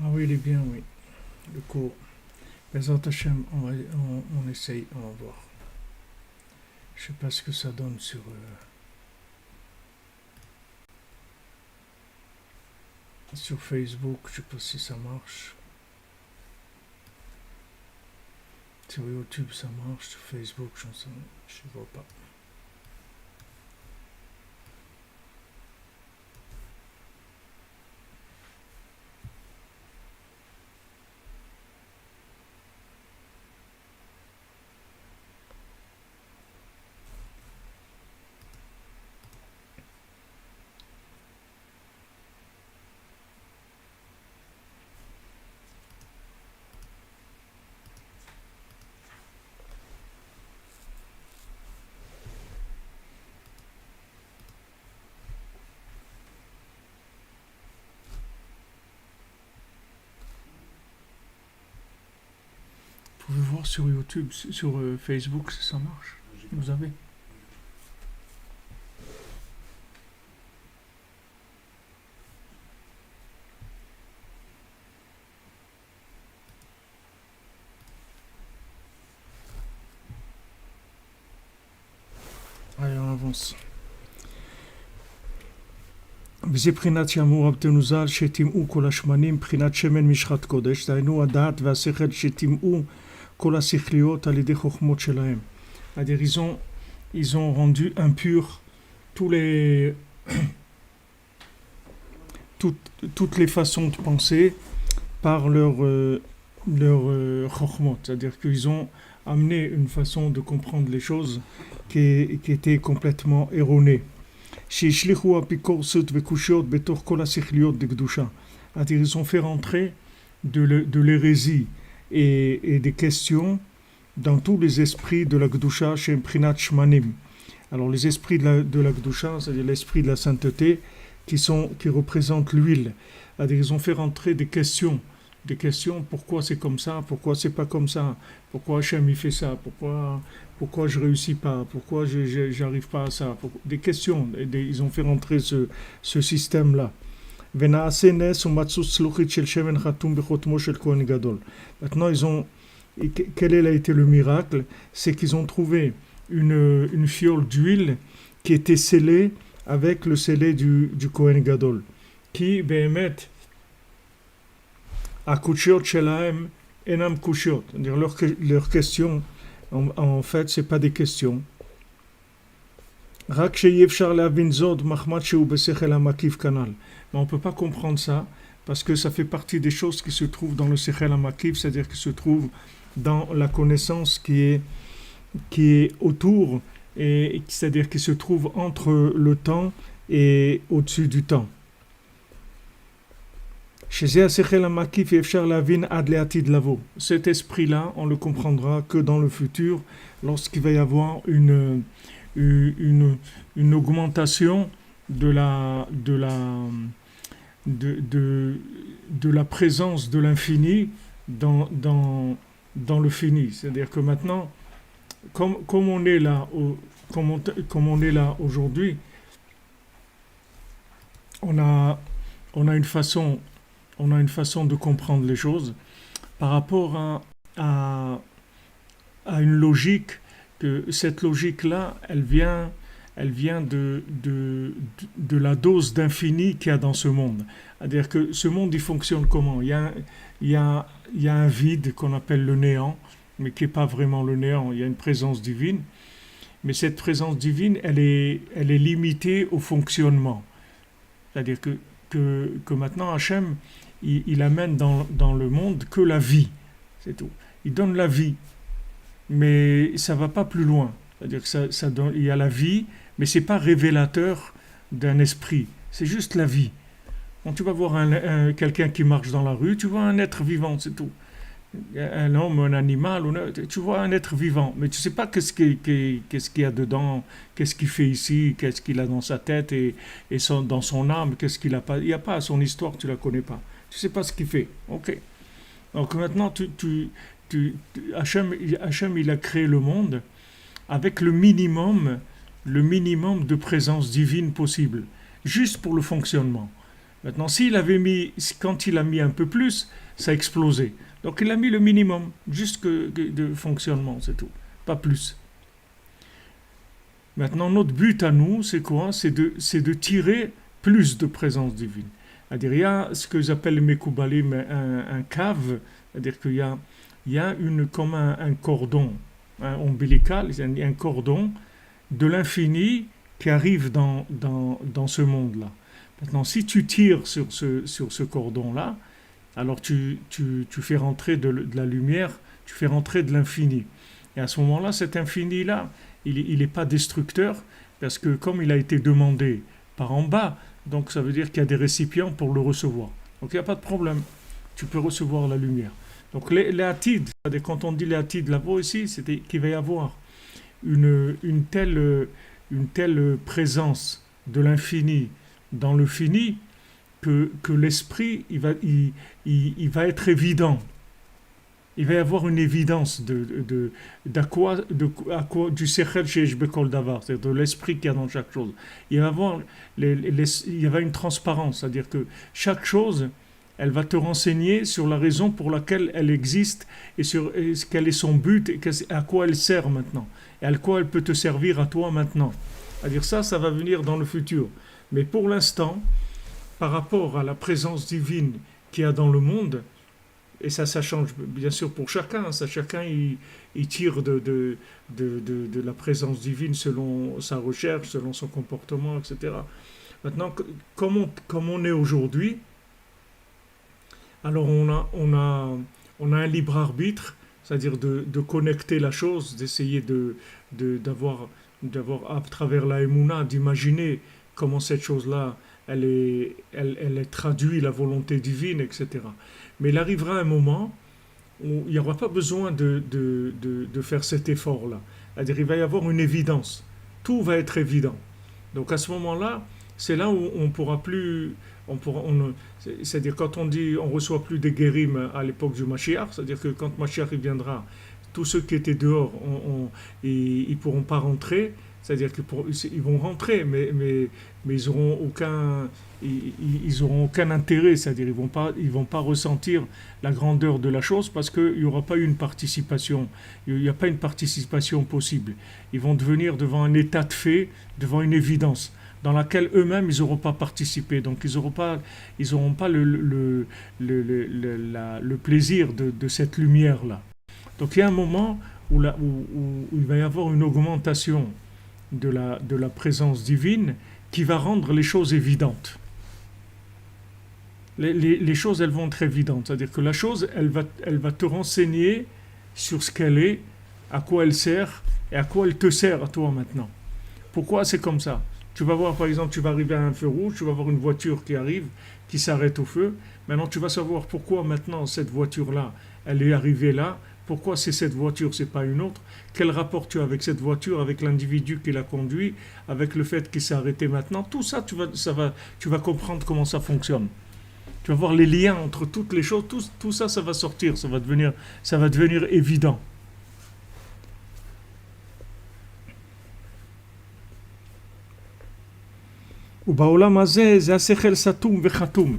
Ah oui, il est bien, oui. Le cours. Bezrat Hashem, on essaye, on va voir. Je sais pas ce que ça donne sur Facebook, je sais pas si ça marche. Sur YouTube ça marche, sur Facebook je vois pas. Vous pouvez voir sur YouTube, sur Facebook si ça marche. Vous avez. Allez, on avance. וזה בחינת שאמור הבתנוזל שטימאו כל השמנים, בחינת שמן משחת קודש, דהיינו הדעת והשכל שטימאו כל השכליות על ידי חוכמות שלהם. C'est-à-dire ils ont rendu impurs tous les, toutes les façons de penser par leur chokhmot, c'est-à-dire qu'ils ont amené une façon de comprendre les choses qui était complètement erronée. שהשליכו אפיקורסות וקושיות בתוך כל השכליות דקדושה. C'est-à-dire ils ont fait rentrer de l'hérésie et des questions dans tous les esprits de la Gdusha chez Prinat Shmanim. Alors les esprits de la Gdusha, c'est-à-dire l'esprit de la sainteté, qui représentent l'huile. C'est-à-dire ils ont fait rentrer des questions, pourquoi c'est comme ça, pourquoi c'est pas comme ça, pourquoi Hachem il fait ça, pourquoi je réussis pas, pourquoi j'arrive pas à ça, des questions, ils ont fait rentrer ce système-là. Maintenant, quel a été le miracle? C'est qu'ils ont trouvé une fiole d'huile qui était scellée avec le scellé du Kohen Gadol, qui, béhémet, הקושיות שלהם אינם קושיות. Leurs questions, en fait, c'est pas des questions. רק שאי אפשר להבין זאת מחמת שהוא בשכל המקיף כנ"ל. Mais on peut pas comprendre ça parce que ça fait partie des choses qui se trouvent dans le sechel hamakif, c'est-à-dire qui se trouvent dans la connaissance qui est autour, et c'est-à-dire qui se trouve entre le temps et au-dessus du temps. Cet esprit-là, on le comprendra que dans le futur, lorsqu'il va y avoir une augmentation de la présence de l'infini dans le fini. C'est-à-dire que maintenant, comme on est là, comme on est là aujourd'hui, on a une façon de comprendre les choses par rapport à une logique, que cette logique-là, elle vient de la dose d'infini qu'il y a dans ce monde. C'est-à-dire que ce monde, il fonctionne comment? Il y a un vide qu'on appelle le néant, mais qui n'est pas vraiment le néant. Il y a une présence divine, mais cette présence divine, elle est limitée au fonctionnement. C'est-à-dire que maintenant, Hachem, il amène dans le monde que la vie, c'est tout. Il donne la vie, mais ça ne va pas plus loin. C'est-à-dire que ça donne, il y a la vie, mais ce n'est pas révélateur d'un esprit, c'est juste la vie. Quand tu vas voir quelqu'un qui marche dans la rue, tu vois un être vivant, c'est tout. Un homme, un animal, tu vois un être vivant, mais tu ne sais pas qu'est-ce qu'il y a dedans, qu'est-ce qu'il fait ici, qu'est-ce qu'il a dans sa tête et dans son âme, qu'est-ce qu'il n'a pas. Il n'y a pas son histoire, tu ne la connais pas. Tu ne sais pas ce qu'il fait. Ok. Donc maintenant, Hachem, il a créé le monde avec le minimum de présence divine possible, juste pour le fonctionnement. Maintenant, quand il a mis un peu plus, ça a explosé. Donc il a mis le minimum, juste de fonctionnement, c'est tout, pas plus. Maintenant, notre but à nous, c'est quoi? C'est de tirer plus de présence divine. C'est-à-dire, il y a ce que j'appelle les Mekoubalim, un cave, c'est-à-dire qu'il y a comme un cordon ombilical, un cordon de l'infini qui arrive dans ce monde-là. Maintenant, si tu tires sur ce cordon-là, alors tu fais rentrer de la lumière, tu fais rentrer de l'infini. Et à ce moment-là, cet infini-là, il n'est pas destructeur, parce que comme il a été demandé par en bas, donc ça veut dire qu'il y a des récipients pour le recevoir. Donc il n'y a pas de problème, tu peux recevoir la lumière. Donc les atides, c'est-à-dire quand on dit les atides là-bas ici, c'est qu'il va y avoir une telle présence de l'infini dans le fini que l'esprit il va être évident. Il va y avoir une évidence du sechel chez Bekol Davar, c'est-à-dire de l'esprit qu'il y a dans chaque chose. Il va y avoir il y a une transparence, c'est-à-dire que chaque chose, elle va te renseigner sur la raison pour laquelle elle existe et quel est son but et à quoi elle sert maintenant et à quoi elle peut te servir à toi maintenant. C'est-à-dire ça va venir dans le futur. Mais pour l'instant, par rapport à la présence divine qu'il y a dans le monde, et ça change bien sûr pour chacun, chacun il tire de la présence divine selon sa recherche, selon son comportement, etc. Maintenant, comme on est aujourd'hui, alors on a un libre arbitre, c'est-à-dire de connecter la chose, d'essayer d'avoir à travers la Emouna, d'imaginer comment cette chose-là, elle traduit la volonté divine, etc. Mais il arrivera un moment où il n'y aura pas besoin de faire cet effort-là. C'est-à-dire il va y avoir une évidence. Tout va être évident. Donc à ce moment-là, c'est là où on pourra plus... c'est-à-dire quand on dit on reçoit plus des guérims à l'époque du Mashiach, c'est-à-dire que quand Mashiach il viendra, tous ceux qui étaient dehors, ils ne pourront pas rentrer. C'est-à-dire qu'ils vont rentrer, mais ils n'auront aucun intérêt, c'est-à-dire ils vont pas ressentir la grandeur de la chose parce qu'il n'y aura pas une participation, il n'y a pas une participation possible. Ils vont devenir devant un état de fait, devant une évidence, dans laquelle eux-mêmes ils n'auront pas participé, donc ils n'auront pas le plaisir de cette lumière-là. Donc il y a un moment où il va y avoir une augmentation de la présence divine qui va rendre les choses évidentes. Les choses, elles vont être évidentes. C'est-à-dire que la chose, elle va te renseigner sur ce qu'elle est, à quoi elle sert et à quoi elle te sert à toi maintenant. Pourquoi c'est comme ça? Tu vas voir, par exemple, tu vas arriver à un feu rouge, tu vas voir une voiture qui arrive, qui s'arrête au feu. Maintenant, tu vas savoir pourquoi maintenant cette voiture-là, elle est arrivée là. Pourquoi c'est cette voiture, c'est pas une autre? Quel rapport tu as avec cette voiture, avec l'individu qui la conduit, avec le fait qu'il s'est arrêté maintenant? Tout ça, tu vas comprendre comment ça fonctionne. Tu vas voir les liens entre toutes les choses. Tout ça, ça va sortir, ça va devenir évident.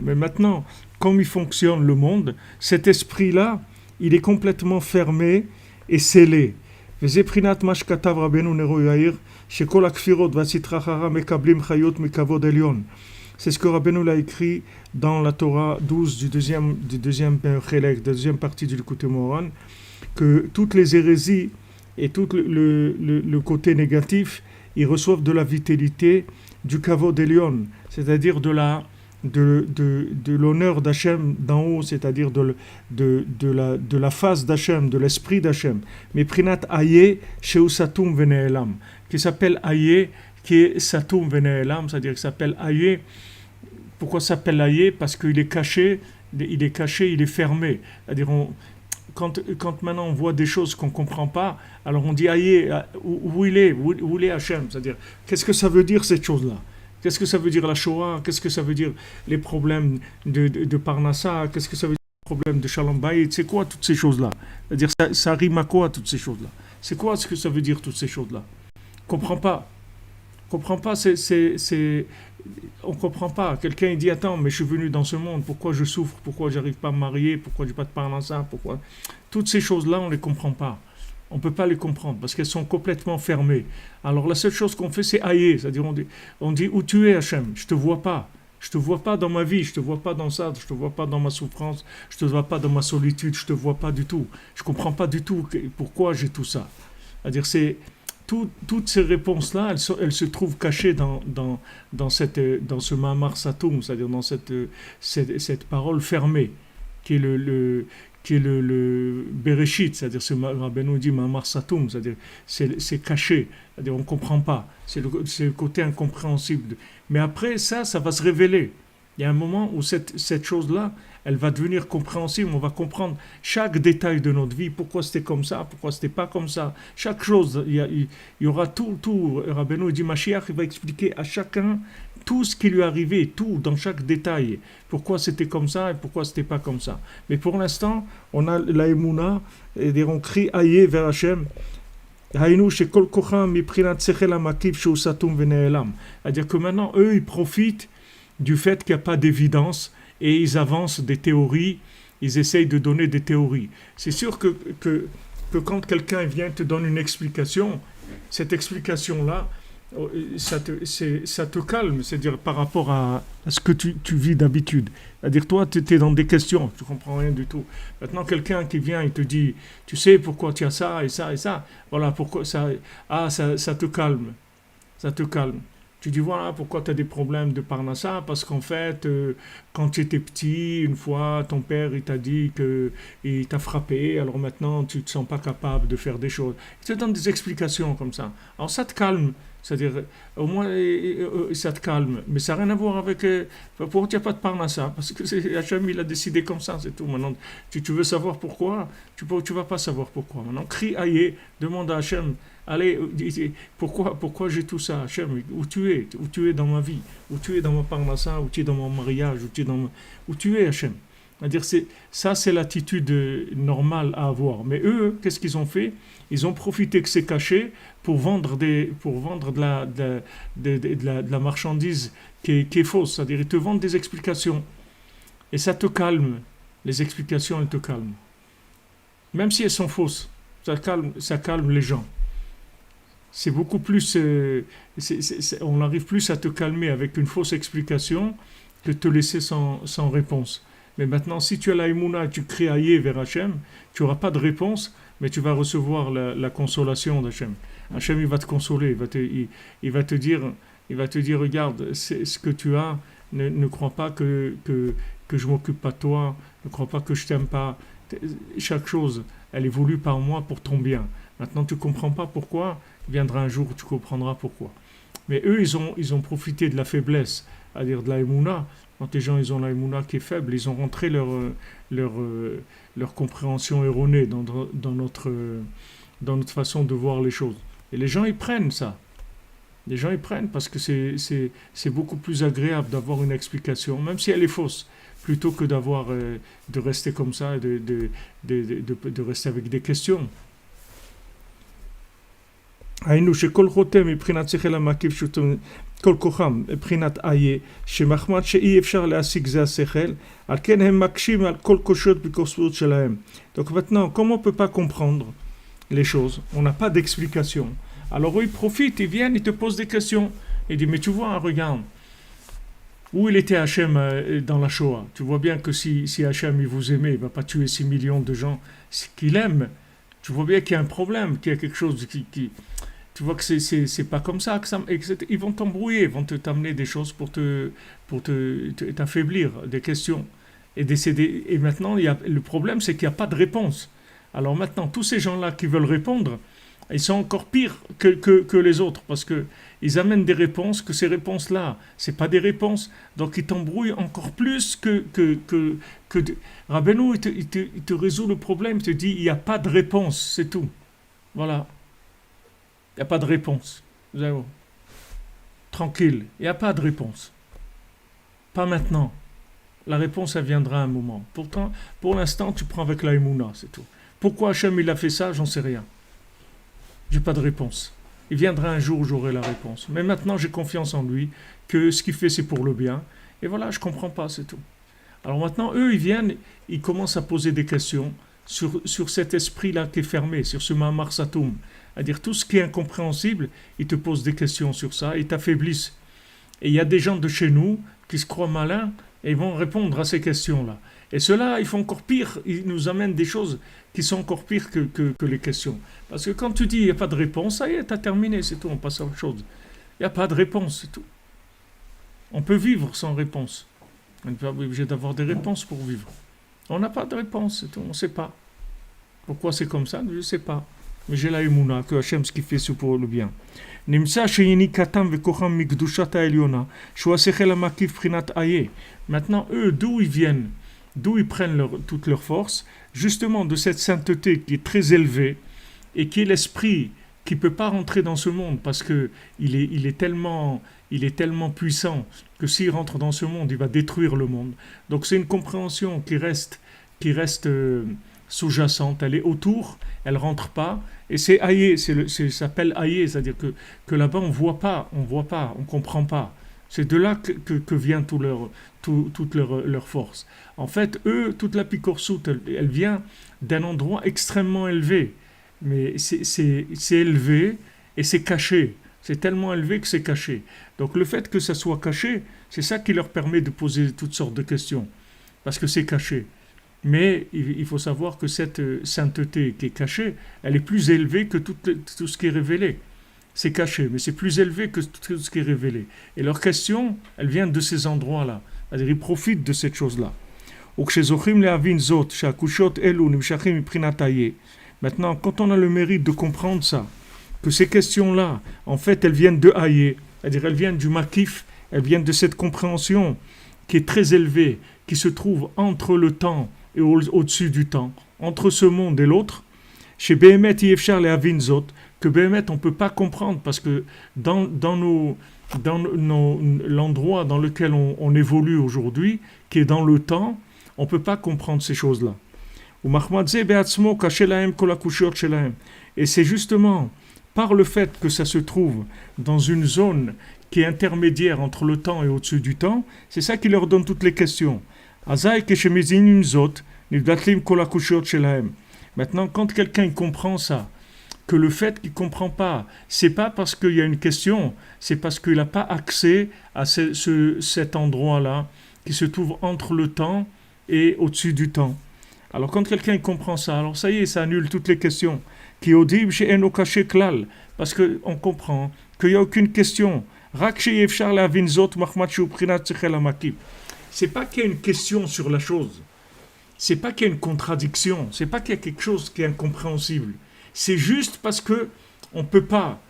Mais maintenant, comme il fonctionne le monde, cet esprit-là, il est complètement fermé et scellé. C'est ce que Rabbeinu l'a écrit dans la Torah 12 du deuxième partie du Likutei Moharan, que toutes les hérésies et tout le côté négatif, ils reçoivent de la vitalité du Kavod Elyon, c'est-à-dire de l'honneur d'Hachem d'en haut, c'est-à-dire de la face d'Hachem, de l'esprit d'Hachem. Mais Prinat Aye Sheu Satum Veneelam, qui s'appelle Aye, qui est Satum Veneelam, c'est-à-dire qu'il s'appelle Aye. Pourquoi ça s'appelle Aye? Parce qu'il est caché, il est fermé. C'est-à-dire quand maintenant on voit des choses qu'on ne comprend pas, alors on dit Aye, où il est Hachem? C'est-à-dire, qu'est-ce que ça veut dire cette chose-là? Qu'est-ce que ça veut dire la Shoah? Qu'est-ce que ça veut dire les problèmes de Parnassa? Qu'est-ce que ça veut dire les problèmes de Shalom Bayit? C'est quoi toutes ces choses-là? C'est-à-dire, ça rime à quoi toutes ces choses-là? C'est quoi ce que ça veut dire toutes ces choses-là? Je ne comprends pas. On comprend pas, on comprend pas. Quelqu'un il dit attends, mais je suis venu dans ce monde, pourquoi je souffre, pourquoi j'arrive pas à me marier, pourquoi j'ai pas de parnassa, pourquoi toutes ces choses-là on les comprend pas. On peut pas les comprendre parce qu'elles sont complètement fermées. Alors la seule chose qu'on fait c'est haïr, c'est-à-dire on dit où tu es Hachem, je te vois pas. Je te vois pas dans ma vie, je te vois pas dans ça, je te vois pas dans ma souffrance, je te vois pas dans ma solitude, je te vois pas du tout. Je comprends pas du tout pourquoi j'ai tout ça. C'est-à-dire toutes ces réponses-là, elles se trouvent cachées dans ce Mahamar Satoum, c'est-à-dire dans cette parole fermée, qui est le Bereshit, c'est-à-dire ce Rabbeinu dit Mahamar Satoum, c'est-à-dire c'est caché, c'est-à-dire on ne comprend pas, c'est le côté incompréhensible. Mais après ça va se révéler. Il y a un moment où cette chose-là, elle va devenir compréhensible, on va comprendre chaque détail de notre vie, pourquoi c'était comme ça, pourquoi c'était pas comme ça. Chaque chose, il y aura tout. Rabbeinu dit Mashiach, il va expliquer à chacun tout ce qui lui est arrivé, tout, dans chaque détail. Pourquoi c'était comme ça et pourquoi c'était pas comme ça. Mais pour l'instant, on a la Emouna, et on crie Aïe vers Hachem. C'est-à-dire que maintenant, eux, ils profitent du fait qu'il n'y a pas d'évidence et ils avancent des théories, ils essayent de donner des théories. C'est sûr que quand quelqu'un vient te donner une explication, cette explication-là, ça te calme, c'est-à-dire par rapport à ce que tu vis d'habitude. C'est-à-dire toi, tu es dans des questions, tu ne comprends rien du tout. Maintenant, quelqu'un qui vient, il te dit, tu sais pourquoi tu as ça et ça et ça, voilà pourquoi ça te calme, ça te calme. Tu dis voilà pourquoi tu as des problèmes de parnassa, parce qu'en fait, quand tu étais petit, une fois, ton père il t'a dit qu'il t'a frappé, alors maintenant tu ne te sens pas capable de faire des choses. Il te donne des explications comme ça. Alors ça te calme, c'est-à-dire au moins ça te calme, mais ça n'a rien à voir avec pourquoi tu n'as pas de parnassa, parce que Hachem il a décidé comme ça, c'est tout. Maintenant, tu veux savoir pourquoi, tu vas pas savoir pourquoi. Maintenant, crie aïe, demande à Hachem. Allez, pourquoi j'ai tout ça, Hachem, où tu es dans ma vie, où tu es dans ma parnassa, où tu es dans mon mariage, où tu es Hachem. C'est-à-dire, c'est l'attitude normale à avoir. Mais eux, qu'est-ce qu'ils ont fait? Ils ont profité que c'est caché pour vendre de la marchandise qui est fausse. C'est-à-dire, ils te vendent des explications. Et ça te calme. Les explications, elles te calment. Même si elles sont fausses, ça calme les gens. C'est beaucoup plus, on arrive plus à te calmer avec une fausse explication que te laisser sans réponse. Mais maintenant, si tu as la Emouna et tu cries aïe vers Hachem, tu n'auras pas de réponse, mais tu vas recevoir la consolation d'Hachem. Hachem, il va te consoler, il va te dire, regarde, c'est ce que tu as, ne crois pas que je m'occupe pas de toi, ne crois pas que je t'aime pas. Chaque chose, elle évolue par moi pour ton bien. Maintenant, tu ne comprends pas pourquoi, viendra un jour où tu comprendras pourquoi. Mais eux, ils ont profité de la faiblesse, c'est-à-dire de la Emouna. Quand les gens ils ont la Emouna qui est faible, ils ont rentré leur compréhension erronée dans notre façon de voir les choses. Et les gens, ils prennent ça. Les gens, ils prennent parce que c'est beaucoup plus agréable d'avoir une explication, même si elle est fausse, plutôt que de rester comme ça et de rester avec des questions. היינו שכל חותם מבחינת שכל המקיף כל כוחם מבחינת איה שמחמד שאי אפשר להשיג זה השכל על כן הם מקשים על כל קושיות בקוסמות שלהם. Donc maintenant, comme on ne peut pas comprendre les choses, on n'a pas d'explication, alors eux ils profitent, ils viennent, ils te posent des questions, ils disent mais tu vois, regarde où il était Hachem dans la Shoah, tu vois bien que si Hachem il vous aimait, il ne va pas tuer 6 millions de gens qu'il aime. Tu vois bien qu'il y a un problème, qu'il y a quelque chose qui tu vois que c'est pas comme ça, ils vont t'embrouiller, ils vont t'amener des choses pour t'affaiblir, des questions. Et maintenant, le problème, c'est qu'il n'y a pas de réponse. Alors maintenant, tous ces gens-là qui veulent répondre, ils sont encore pires que les autres, parce qu'ils amènent des réponses, que ces réponses-là, c'est pas des réponses, donc ils t'embrouillent encore plus que Rabbeinu, il te résout le problème, il te dit, il n'y a pas de réponse, c'est tout. Voilà. Il n'y a pas de réponse. Tranquille, il n'y a pas de réponse. Pas maintenant. La réponse, elle viendra à un moment. Pourtant, pour l'instant, tu prends avec la Emouna, c'est tout. Pourquoi Hachem il a fait ça, j'en sais rien. J'ai pas de réponse. Il viendra un jour où j'aurai la réponse. Mais maintenant, j'ai confiance en lui, que ce qu'il fait, c'est pour le bien. Et voilà, je ne comprends pas, c'est tout. Alors maintenant, eux, ils viennent, ils commencent à poser des questions sur cet esprit-là qui est fermé, sur ce Ma'amar Satoum. C'est-à-dire tout ce qui est incompréhensible, ils te posent des questions sur ça, ils t'affaiblissent. Et il y a des gens de chez nous qui se croient malins et ils vont répondre à ces questions-là. Et ceux-là, ils font encore pire, ils nous amènent des choses qui sont encore pires que les questions. Parce que quand tu dis il n'y a pas de réponse, ça y est, t'as terminé, c'est tout, on passe à autre chose. Il n'y a pas de réponse, c'est tout. On peut vivre sans réponse. On n'est pas obligé d'avoir des réponses pour vivre. On n'a pas de réponse, c'est tout, on ne sait pas. Pourquoi c'est comme ça, je ne sais pas. Mais j'ai la émouna, que Hachem, ce qu'il fait, c'est pour le bien. Nimsa sheyini katam vekocham mikdushat ha'elyona, shua sechel ha'makif prinat aye. Maintenant, eux, d'où ils viennent, d'où ils prennent toute leur force, justement de cette sainteté qui est très élevée et qui est l'esprit qui ne peut pas rentrer dans ce monde parce qu'il est tellement puissant que s'il rentre dans ce monde, il va détruire le monde. Donc c'est une compréhension qui reste sous-jacente, elle est autour, elle ne rentre pas, et c'est aïe, ça s'appelle aïe, c'est-à-dire que là-bas on voit pas, on ne comprend pas. C'est de là que vient toute leur force. En fait, eux, toute la picorsoute, elle vient d'un endroit extrêmement élevé. Mais c'est élevé et c'est caché. C'est tellement élevé que c'est caché. Donc le fait que ça soit caché, c'est ça qui leur permet de poser toutes sortes de questions. Parce que c'est caché. Mais il faut savoir que cette sainteté qui est cachée, elle est plus élevée que tout ce qui est révélé. C'est caché, mais c'est plus élevé que tout ce qui est révélé. Et leur question, elle vient de ces endroits-là. C'est-à-dire, ils profitent de cette chose-là. Maintenant, quand on a le mérite de comprendre ça, que ces questions-là, en fait, elles viennent de Hayé, c'est-à-dire elles viennent du Makif, elles viennent de cette compréhension qui est très élevée, qui se trouve entre le temps et au-dessus du temps, entre ce monde et l'autre, chez Behemet Yefchar le Avinzot, que Behemet on ne peut pas comprendre parce que dans l'endroit dans lequel on évolue aujourd'hui, qui est dans le temps, on ne peut pas comprendre ces choses-là. Et c'est justement par le fait que ça se trouve dans une zone qui est intermédiaire entre le temps et au-dessus du temps, c'est ça qui leur donne toutes les questions. Maintenant, quand quelqu'un comprend ça, que le fait qu'il ne comprend pas, c'est pas parce qu'il y a une question, c'est parce qu'il n'a pas accès à cet endroit-là qui se trouve entre le temps et au-dessus du temps. Alors quand quelqu'un comprend ça, alors ça y est, ça annule toutes les questions. Parce qu'on comprend qu'il n'y a aucune question. C'est pas qu'il y a une question sur la chose. C'est pas qu'il y a une contradiction. C'est pas qu'il y a quelque chose qui est incompréhensible. C'est juste parce que on peut pas.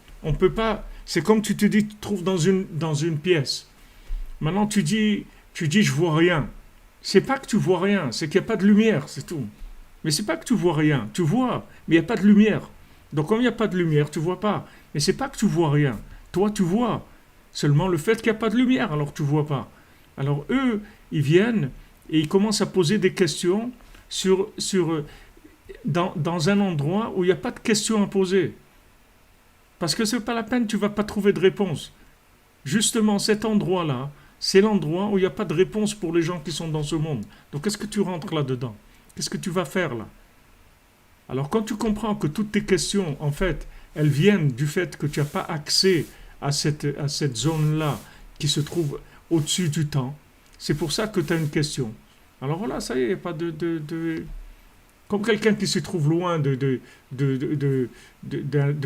C'est comme tu te dis, tu te trouves dans une pièce. Maintenant tu dis je vois rien. C'est pas que tu vois rien, c'est qu'il n'y a pas de lumière, c'est tout. Mais c'est pas que tu vois rien, tu vois, mais il n'y a pas de lumière. Donc comme il n'y a pas de lumière, tu vois pas. Mais c'est pas que tu vois rien. Toi tu vois. Seulement le fait qu'il n'y a pas de lumière, alors tu vois pas. Alors eux, ils viennent et ils commencent à poser des questions dans un endroit où il n'y a pas de questions à poser. Parce que c'est pas la peine, tu vas pas trouver de réponse. Justement, cet endroit-là, c'est l'endroit où il n'y a pas de réponse pour les gens qui sont dans ce monde. Donc, qu'est-ce que tu rentres là-dedans? Qu'est-ce que tu vas faire là? Alors, quand tu comprends que toutes tes questions, en fait, elles viennent du fait que tu n'as pas accès à cette zone-là qui se trouve au-dessus du temps, c'est pour ça que tu as une question. Alors voilà, ça y est, il n'y a pas de comme quelqu'un qui se trouve loin de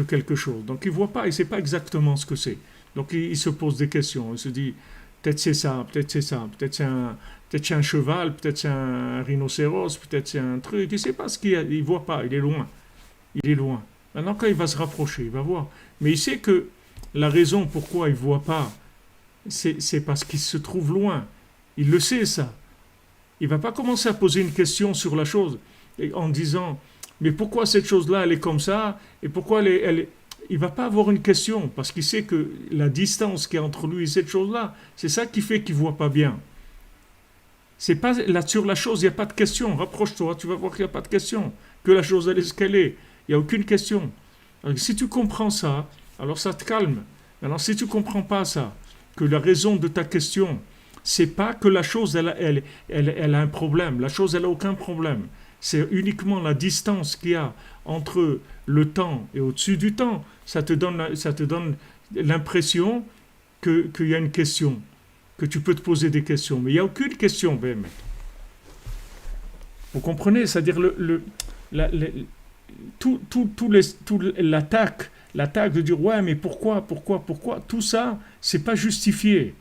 quelque chose. Donc, il ne voit pas, il ne sait pas exactement ce que c'est. Donc, il se pose des questions. Il se dit... Peut-être c'est ça, peut-être c'est ça, peut-être c'est un cheval, peut-être c'est un rhinocéros, peut-être c'est un truc, il ne sait pas ce qu'il y a, il ne voit pas, il est loin. Maintenant quand il va se rapprocher, il va voir. Mais il sait que la raison pourquoi il ne voit pas, c'est parce qu'il se trouve loin. Il le sait ça. Il ne va pas commencer à poser une question sur la chose en disant, mais pourquoi cette chose-là elle est comme ça, et pourquoi elle est... Il ne va pas avoir une question, parce qu'il sait que la distance qu'il y a entre lui et cette chose-là, c'est ça qui fait qu'il ne voit pas bien. C'est pas là, sur la chose, il n'y a pas de question. Rapproche-toi, tu vas voir qu'il n'y a pas de question. Que la chose, elle est ce qu'elle est. Il n'y a aucune question. Alors, si tu comprends ça, Alors ça te calme. Maintenant, si tu ne comprends pas ça, que la raison de ta question, c'est pas que la chose, elle a un problème. La chose, elle n'a aucun problème. C'est uniquement la distance qu'il y a entre le temps et au-dessus du temps. Ça te donne l'impression qu'il y a une question, que tu peux te poser des questions. Mais il n'y a aucune question, BM. Vous comprenez? C'est-à-dire l'attaque de dire ouais, mais pourquoi, tout ça, c'est pas justifié.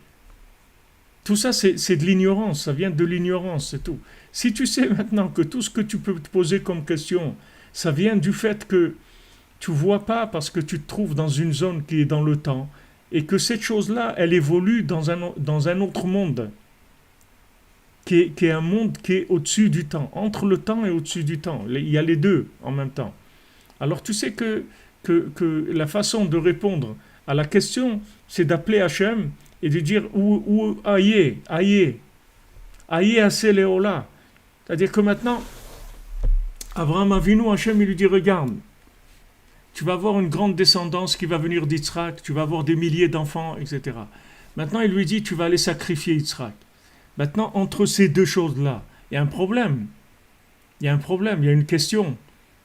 Tout ça, c'est de l'ignorance, ça vient de l'ignorance, c'est tout. Si tu sais maintenant que tout ce que tu peux te poser comme question, ça vient du fait que tu ne vois pas parce que tu te trouves dans une zone qui est dans le temps et que cette chose-là, elle évolue dans un autre monde, qui est un monde qui est au-dessus du temps, entre le temps et au-dessus du temps. Il y a les deux en même temps. Alors tu sais que la façon de répondre à la question, c'est d'appeler Hachem et de dire où aïe, Aseleola. C'est-à-dire que maintenant, Abraham Avinu, Hachem, il lui dit regarde, tu vas avoir une grande descendance qui va venir d'Yitzhak, tu vas avoir des milliers d'enfants, etc. Maintenant, il lui dit tu vas aller sacrifier Yitzhak. Maintenant, entre ces deux choses-là, il y a un problème. Il y a une question.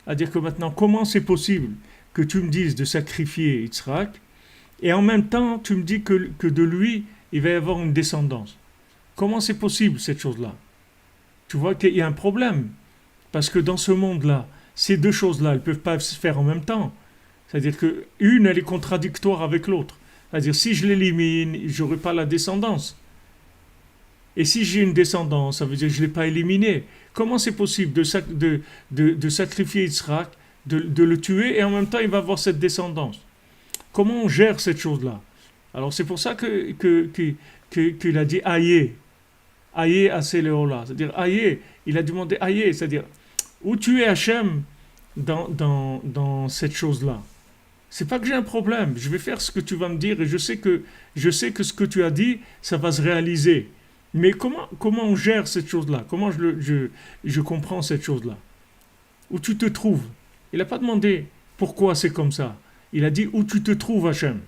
C'est-à-dire que maintenant, comment c'est possible que tu me dises de sacrifier Yitzhak et en même temps, tu me dis que de lui, il va y avoir une descendance. Comment c'est possible, cette chose-là? Tu vois qu'il y a un problème. Parce que dans ce monde-là, ces deux choses-là, elles ne peuvent pas se faire en même temps. C'est-à-dire qu'une, elle est contradictoire avec l'autre. C'est-à-dire, si je l'élimine, je n'aurai pas la descendance. Et si j'ai une descendance, ça veut dire que je ne l'ai pas éliminé. Comment c'est possible de sacrifier Yitzhak, de le tuer, et en même temps, il va avoir cette descendance? Comment on gère cette chose-là? Alors, c'est pour ça qu'il a dit Aïe Aseleola. C'est-à-dire, Aïe, il a demandé Aïe, c'est-à-dire, où tu es Hachem dans cette chose-là? C'est pas que j'ai un problème, je vais faire ce que tu vas me dire et je sais que ce que tu as dit, ça va se réaliser. Mais comment on gère cette chose-là? Comment je comprends cette chose-là? Où tu te trouves? Il n'a pas demandé pourquoi c'est comme ça. Il a dit où tu te trouves, Hachem.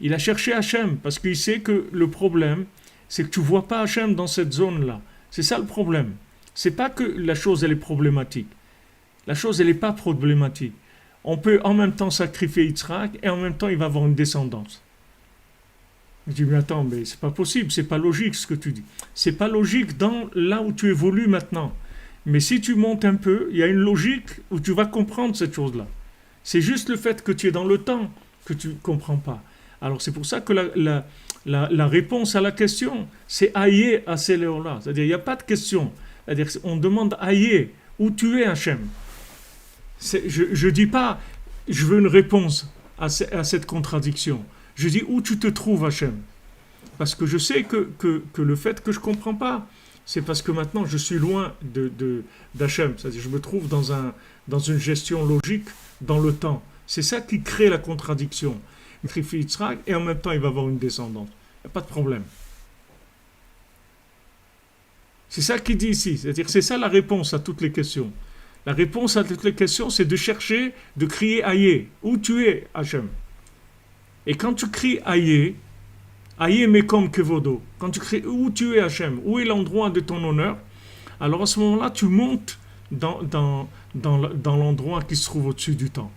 Il a cherché Hachem parce qu'il sait que le problème, c'est que tu ne vois pas Hachem dans cette zone-là. C'est ça le problème. C'est pas que la chose, elle est problématique. La chose, elle n'est pas problématique. On peut en même temps sacrifier Yitzhak et en même temps, il va avoir une descendance. Je dis, mais attends, mais c'est pas possible, c'est pas logique ce que tu dis. C'est pas logique là où tu évolues maintenant. Mais si tu montes un peu, il y a une logique où tu vas comprendre cette chose-là. C'est juste le fait que tu es dans le temps que tu ne comprends pas. Alors c'est pour ça que la réponse à la question, c'est Aïe Aseleola. C'est-à-dire, il n'y a pas de question. C'est-à-dire, on demande Aïe, où tu es, Hachem. Je ne dis pas, je veux une réponse à cette contradiction. Je dis où tu te trouves, Hachem. Parce que je sais que le fait que je ne comprends pas, c'est parce que maintenant je suis loin d'Hachem. C'est-à-dire je me trouve dans une gestion logique dans le temps. C'est ça qui crée la contradiction. Il sacrifie Yitzhak et en même temps il va avoir une descendance. Il n'y a pas de problème. C'est ça qu'il dit ici. C'est-à-dire c'est ça la réponse à toutes les questions. La réponse à toutes les questions, c'est de chercher, de crier Aïe. Où tu es, Hachem? Et quand tu cries Aïe Mekom Kevodo, quand tu cries où tu es Hachem, où est l'endroit de ton honneur, alors à ce moment-là, tu montes dans l'endroit qui se trouve au-dessus du temps.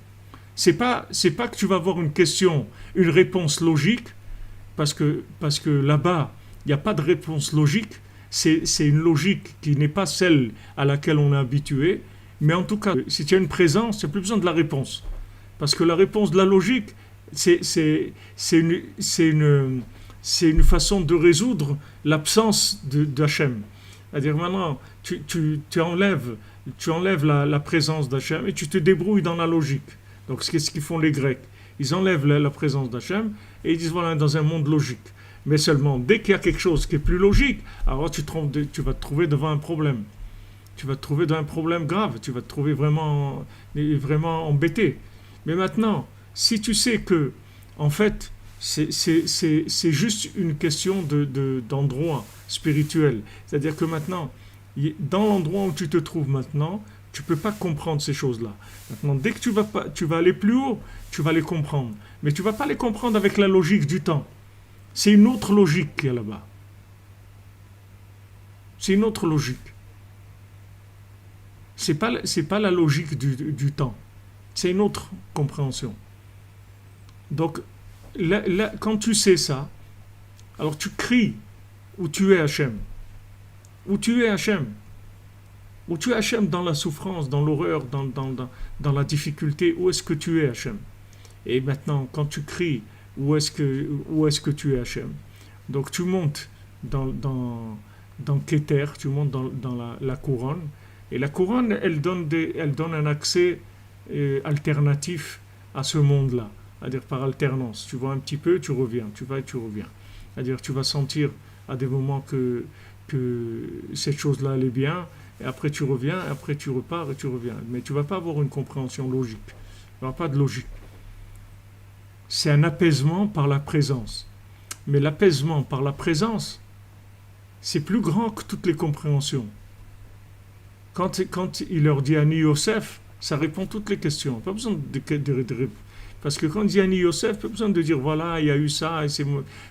C'est pas que tu vas avoir une question, une réponse logique, parce que là-bas, il n'y a pas de réponse logique, c'est une logique qui n'est pas celle à laquelle on est habitué, mais en tout cas, si tu as une présence, tu n'as plus besoin de la réponse. Parce que la réponse de la logique, c'est une façon de résoudre l'absence d'Hachem. C'est-à-dire maintenant, tu enlèves la présence d'Hachem et tu te débrouilles dans la logique. Donc c'est ce qu'ils font les Grecs. Ils enlèvent la présence d'Hachem et ils disent voilà, dans un monde logique. Mais seulement, dès qu'il y a quelque chose qui est plus logique, alors tu vas te trouver devant un problème. Tu vas te trouver dans un problème grave. Tu vas te trouver vraiment embêté. Mais maintenant, si tu sais que, en fait, c'est juste une question d'endroit spirituel. C'est-à-dire que maintenant, dans l'endroit où tu te trouves maintenant, Tu ne peux pas comprendre ces choses-là. Maintenant, dès que tu vas aller plus haut, tu vas les comprendre. Mais tu ne vas pas les comprendre avec la logique du temps. C'est une autre logique qu'il y a là-bas. C'est une autre logique. C'est pas la logique du temps. C'est une autre compréhension. Donc, là, quand tu sais ça, alors tu cries où tu es Hachem. Où tu es Hachem. Où tu es Hachem dans la souffrance, dans l'horreur, dans la difficulté. Où est-ce que tu es Hachem? Et maintenant, quand tu cries, où est-ce que tu es Hachem? Donc tu montes dans Keter, tu montes dans la couronne. Et la couronne, elle donne un accès alternatif à ce monde-là. C'est-à-dire par alternance. Tu vas un petit peu, tu reviens. Tu vas et tu reviens. C'est-à-dire tu vas sentir à des moments que cette chose-là, elle est bien. Et après tu reviens, et après tu repars et tu reviens. Mais tu ne vas pas avoir une compréhension logique. Il n'y aura pas de logique. C'est un apaisement par la présence. Mais l'apaisement par la présence, c'est plus grand que toutes les compréhensions. Quand il leur dit Ani Yosef, ça répond à toutes les questions. Pas besoin parce que quand il dit Ani Yosef, pas besoin de dire voilà, il y a eu ça.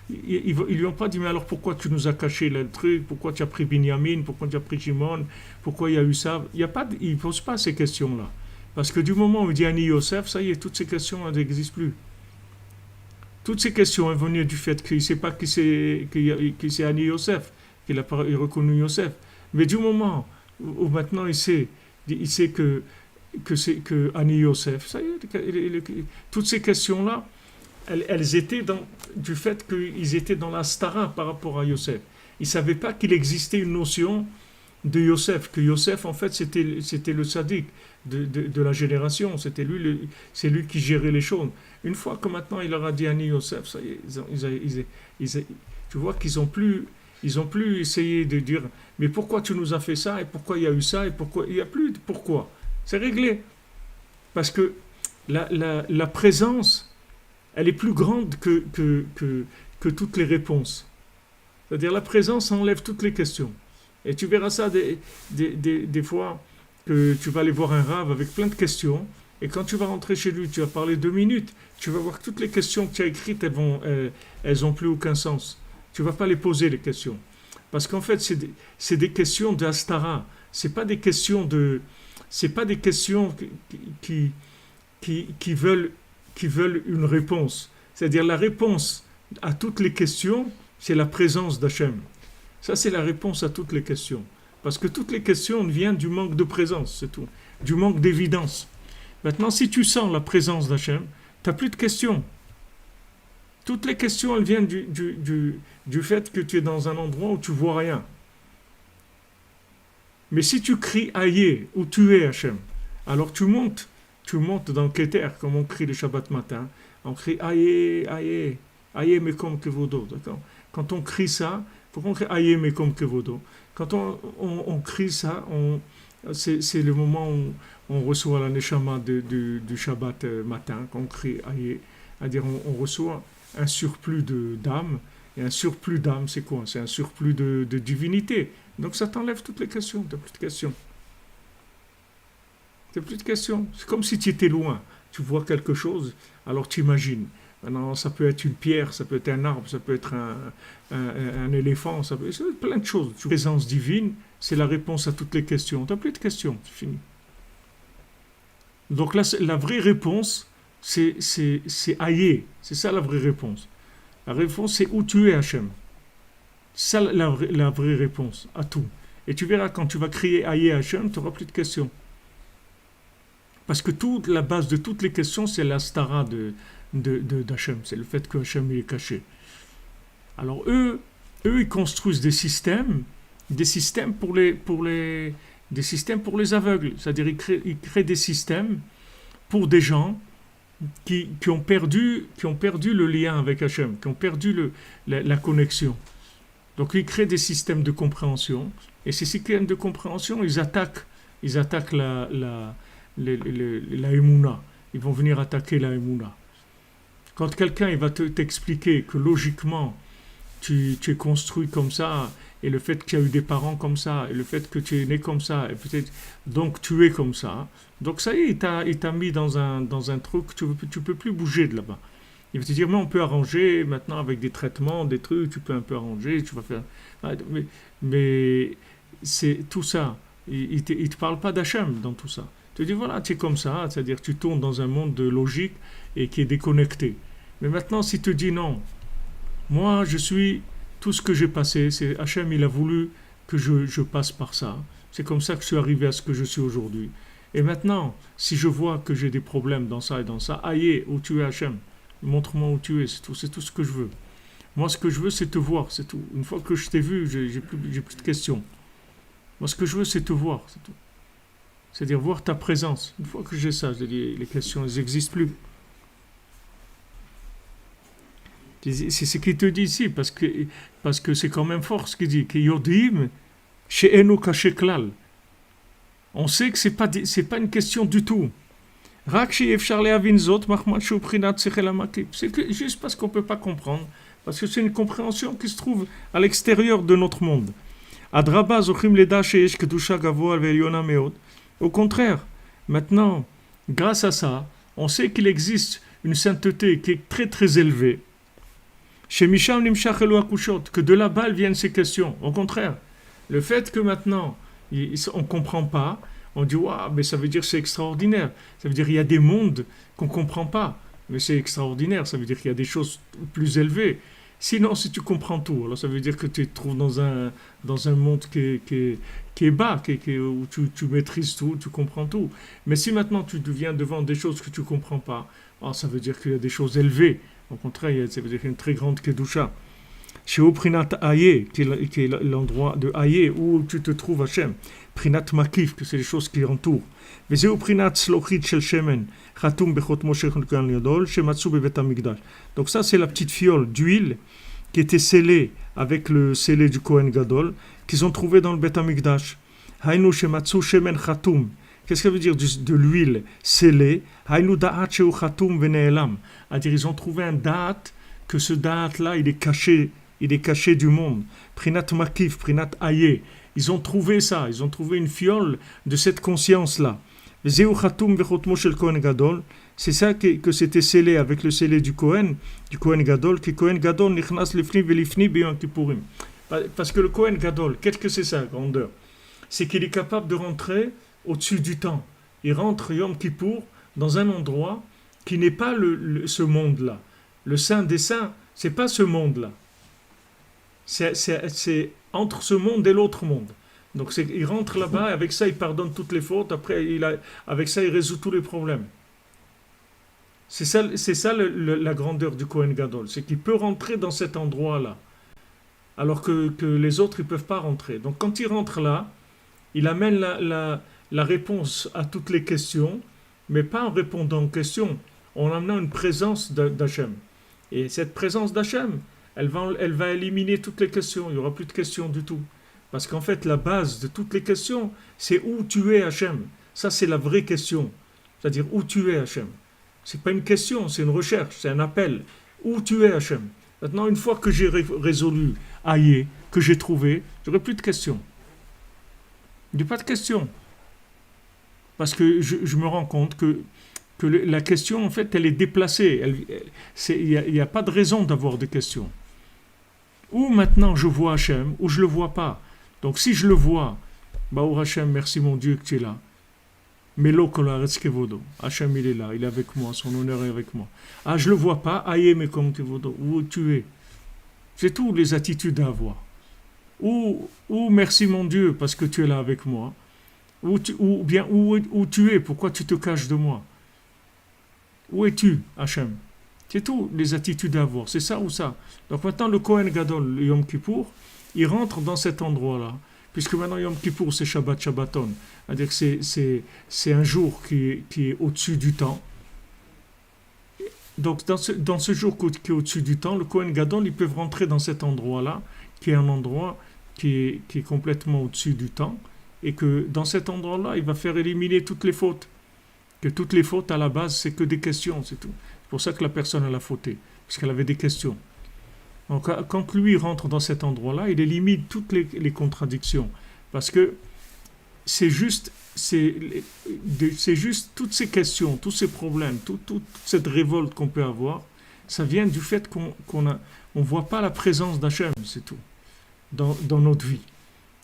Ils lui ont pas dit mais alors pourquoi tu nous as caché le truc? Pourquoi tu as pris Binyamin? Pourquoi tu as pris Shimon? Pourquoi il y a eu ça? Il ne pose pas ces questions-là. Parce que du moment où il dit Ani Yosef, ça y est, toutes ces questions n'existent plus. Toutes ces questions sont venues du fait qu'il ne sait pas qui c'est Ani Yosef, qu'il a reconnu Yosef. Mais du moment où maintenant il sait que Ani Yosef, ça y est, toutes ces questions-là, elles étaient du fait qu'ils étaient dans la stara par rapport à Yosef. Ils ne savaient pas qu'il existait une notion de Yosef, que Yosef en fait c'était le sadique de la génération, c'est lui qui gérait les choses. Une fois que maintenant il leur a dit Ani Yosef, ça y est, tu vois qu'ils ont plus essayé de dire mais pourquoi tu nous as fait ça et pourquoi il y a eu ça et pourquoi il n'y a plus de pourquoi. C'est réglé. Parce que la présence, elle est plus grande que toutes les réponses. C'est-à-dire la présence enlève toutes les questions. Et tu verras ça des fois que tu vas aller voir un rave avec plein de questions. Et quand tu vas rentrer chez lui, tu vas parler 2 minutes, tu vas voir que toutes les questions que tu as écrites, elles n'ont plus aucun sens. Tu ne vas pas les poser, les questions. Parce qu'en fait, c'est des questions d'Astara. C'est pas des questions qui veulent une réponse. C'est-à-dire la réponse à toutes les questions, c'est la présence d'Hachem. Ça, c'est la réponse à toutes les questions. Parce que toutes les questions viennent du manque de présence, c'est tout. Du manque d'évidence. Maintenant, si tu sens la présence d'Hachem, tu n'as plus de questions. Toutes les questions, elles viennent du fait que tu es dans un endroit où tu ne vois rien. Mais si tu cries Aïe, où tu es Hachem, alors tu montes dans le Keter, comme on crie le Shabbat matin. On crie Aïe, Aïe, Aïe, mais comme que Kevodo. D'accord? Quand on crie ça, pourquoi on crie Aïe, mais comme Kevodo? Quand on crie ça, c'est le moment où on reçoit la Neshama du Shabbat matin, quand on crie Aïe, c'est-à-dire on reçoit un surplus d'âme. Et un surplus d'âme, c'est quoi? C'est un surplus de divinité. Donc ça t'enlève toutes les questions, tu n'as plus de questions. Tu n'as plus de questions. C'est comme si tu étais loin. Tu vois quelque chose, alors tu imagines. Maintenant, ça peut être une pierre, ça peut être un arbre, ça peut être un éléphant, ça peut être plein de choses. La présence divine, c'est la réponse à toutes les questions. Tu n'as plus de questions, c'est fini. Donc là, la vraie réponse, c'est Aïe. C'est ça la vraie réponse. La réponse, c'est où tu es, Hachem. C'est ça la vraie réponse à tout. Et tu verras, quand tu vas crier Aïe Hachem, tu n'auras plus de questions. Parce que toute la base de toutes les questions, c'est la stara d'Hachem. C'est le fait que Hachem est caché. Alors eux, ils construisent des systèmes pour les aveugles. C'est-à-dire, ils créent des systèmes pour des gens qui ont perdu le lien avec Hachem, qui ont perdu la connexion. Donc ils créent des systèmes de compréhension, et ces systèmes de compréhension, ils attaquent la Emouna. Ils vont venir attaquer la Emouna. Quand quelqu'un il va t'expliquer que logiquement tu es construit comme ça, et le fait que tu as eu des parents comme ça, et le fait que tu es né comme ça, et peut-être donc tu es comme ça. Donc ça y est, il t'a mis dans un truc, tu peux plus bouger de là-bas. Il va te dire, mais on peut arranger maintenant avec des traitements, des trucs, tu peux un peu arranger, tu vas faire. Mais c'est tout ça. Il te parle pas d'Hachem dans tout ça. Tu te dis, voilà, tu es comme ça, c'est-à-dire tu tournes dans un monde de logique et qui est déconnecté. Mais maintenant, s'il te dit non, moi je suis tout ce que j'ai passé, c'est Hachem, il a voulu que je passe par ça. C'est comme ça que je suis arrivé à ce que je suis aujourd'hui. Et maintenant, si je vois que j'ai des problèmes dans ça et dans ça, aïe, où tu es Hachem, montre-moi où tu es, c'est tout ce que je veux. Moi, ce que je veux, c'est te voir, c'est tout. Une fois que je t'ai vu, j'ai plus de questions. Moi, ce que je veux, c'est te voir, c'est tout. C'est-à-dire voir ta présence. Une fois que j'ai ça, je dis, les questions, elles n'existent plus. C'est ce qu'il te dit ici, parce que c'est quand même fort ce qu'il dit. Que Yodim, chez Enu Kasheklal. On sait que c'est pas une question du tout. C'est juste parce qu'on ne peut pas comprendre, parce que c'est une compréhension qui se trouve à l'extérieur de notre monde. Au contraire, maintenant, grâce à ça, on sait qu'il existe une sainteté qui est très très élevée. Que de là-bas viennent ces questions. Au contraire, le fait que maintenant, on ne comprend pas, on dit, waouh, mais ça veut dire que c'est extraordinaire. Ça veut dire qu'il y a des mondes qu'on ne comprend pas. Mais c'est extraordinaire, ça veut dire qu'il y a des choses plus élevées. Sinon, si tu comprends tout, alors ça veut dire que tu te trouves dans un monde qui est bas, où tu maîtrises tout, tu comprends tout. Mais si maintenant tu deviens devant des choses que tu ne comprends pas, alors ça veut dire qu'il y a des choses élevées. Au contraire, ça veut dire qu'il y a une très grande kedusha. Chez Prinat Aye, qui est l'endroit de Aye où tu te trouves Hachem. Prinat Makif, que c'est les choses qui entourent. Vezeu Prinat Slochit Shel Shemen, Chatum Bechot Moshe Kohen Gadol, Shematsu Bevet Hamikdash. Donc ça, c'est la petite fiole d'huile qui était scellée avec le scellé du Kohen Gadol, qu'ils ont trouvé dans le Bet Hamikdash. Hainu Shematsu Shemen Chatum. Qu'est-ce que ça veut dire de l'huile scellée? Hainu Da'at Sheu Chatum Vene'elam. C'est-à-dire, ils ont trouvé un da'at, que ce da'at-là, il est caché du monde. Prinat Makif, Prinat Aye. Ils ont trouvé ça, ils ont trouvé une fiole de cette conscience-là. C'est ça que c'était scellé avec le scellé du Kohen Gadol, que Kohen Gadol nichnas lifni velifni b'yom kippourim. Parce que le Kohen Gadol, qu'est-ce que c'est ça, grandeur? C'est qu'il est capable de rentrer au-dessus du temps. Il rentre Yom Kippour dans un endroit qui n'est pas ce monde-là. Le Saint des Saints, c'est pas ce monde-là. C'est entre ce monde et l'autre monde. Donc il rentre là-bas, et avec ça il pardonne toutes les fautes, après avec ça il résout tous les problèmes. C'est ça la grandeur du Kohen Gadol, c'est qu'il peut rentrer dans cet endroit-là, alors que les autres ils ne peuvent pas rentrer. Donc quand il rentre là, il amène la réponse à toutes les questions, mais pas en répondant aux questions, en amenant une présence d'Hachem. Et cette présence d'Hachem, elle va éliminer toutes les questions. Il n'y aura plus de questions du tout. Parce qu'en fait, la base de toutes les questions, c'est où tu es Hachem. Ça, c'est la vraie question. C'est-à-dire où tu es Hachem. Ce n'est pas une question, c'est une recherche, c'est un appel. Où tu es Hachem. Maintenant, une fois que j'ai résolu Aïe, que j'ai trouvé, je n'aurai plus de questions. Il n'y a pas de questions. Parce que je me rends compte que la question, en fait, elle est déplacée. Il n'y a pas de raison d'avoir des questions. Ou maintenant je vois Hachem, ou je ne le vois pas. Donc si je le vois, Baou Hachem, merci mon Dieu que tu es là. Melo kolaretz kevodo. Hachem, il est là, il est avec moi, son honneur est avec moi. Ah, je ne le vois pas, aïe, mais comme kevodo, où tu es. C'est tout les attitudes à avoir. Ou merci mon Dieu, parce que tu es là avec moi. Ou bien où tu es, pourquoi tu te caches de moi. Où es-tu, Hachem? C'est tout, les attitudes à avoir, c'est ça ou ça. Donc maintenant, le Kohen Gadol, le Yom Kippour, il rentre dans cet endroit-là. Puisque maintenant, Yom Kippour, c'est Shabbat Shabbaton. C'est-à-dire que c'est un jour qui est au-dessus du temps. Donc dans ce jour qui est au-dessus du temps, le Kohen Gadol, ils peuvent rentrer dans cet endroit-là, qui est un endroit qui est complètement au-dessus du temps. Et que dans cet endroit-là, il va faire éliminer toutes les fautes. Que toutes les fautes, à la base, c'est que des questions, c'est tout. C'est pour ça que la personne, elle a fauté, parce qu'elle avait des questions. Donc, quand lui rentre dans cet endroit-là, il élimine toutes les contradictions. Parce que c'est juste, c'est juste toutes ces questions, tous ces problèmes, toute cette révolte qu'on peut avoir, ça vient du fait on voit pas la présence d'Hachem, c'est tout, dans notre vie.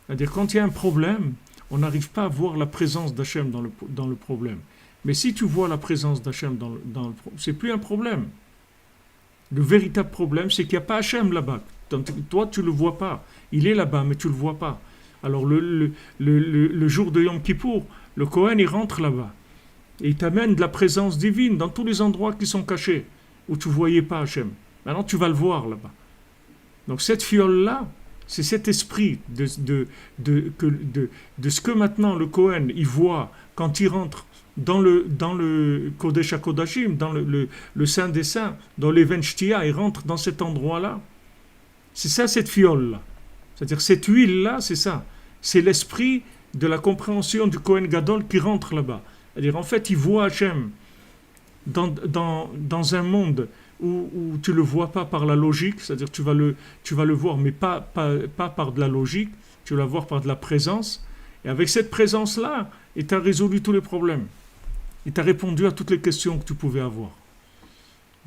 C'est-à-dire, quand il y a un problème, on n'arrive pas à voir la présence d'Hachem dans le problème. Mais si tu vois la présence d'Hachem dans le problème, c'est plus un problème. Le véritable problème, c'est qu'il n'y a pas Hachem là-bas. Toi, tu ne le vois pas. Il est là-bas, mais tu ne le vois pas. Alors, le jour de Yom Kippour, le Kohen, il rentre là-bas. Et il t'amène de la présence divine dans tous les endroits qui sont cachés, où tu ne voyais pas Hachem. Maintenant, tu vas le voir là-bas. Donc, cette fiole-là, c'est cet esprit de ce que maintenant le Kohen, il voit quand il rentre dans le Kodesh HaKodashim, dans le Saint des Saints, dans l'Even Shtia, il rentre dans cet endroit-là. C'est ça, cette fiole-là. C'est-à-dire, cette huile-là, c'est ça. C'est l'esprit de la compréhension du Kohen Gadol qui rentre là-bas. C'est-à-dire, en fait, il voit Hachem dans un monde où tu ne le vois pas par la logique, c'est-à-dire tu vas le voir, mais pas par de la logique, tu vas le voir par de la présence. Et avec cette présence-là, il t'a résolu tous les problèmes. Il t'a répondu à toutes les questions que tu pouvais avoir.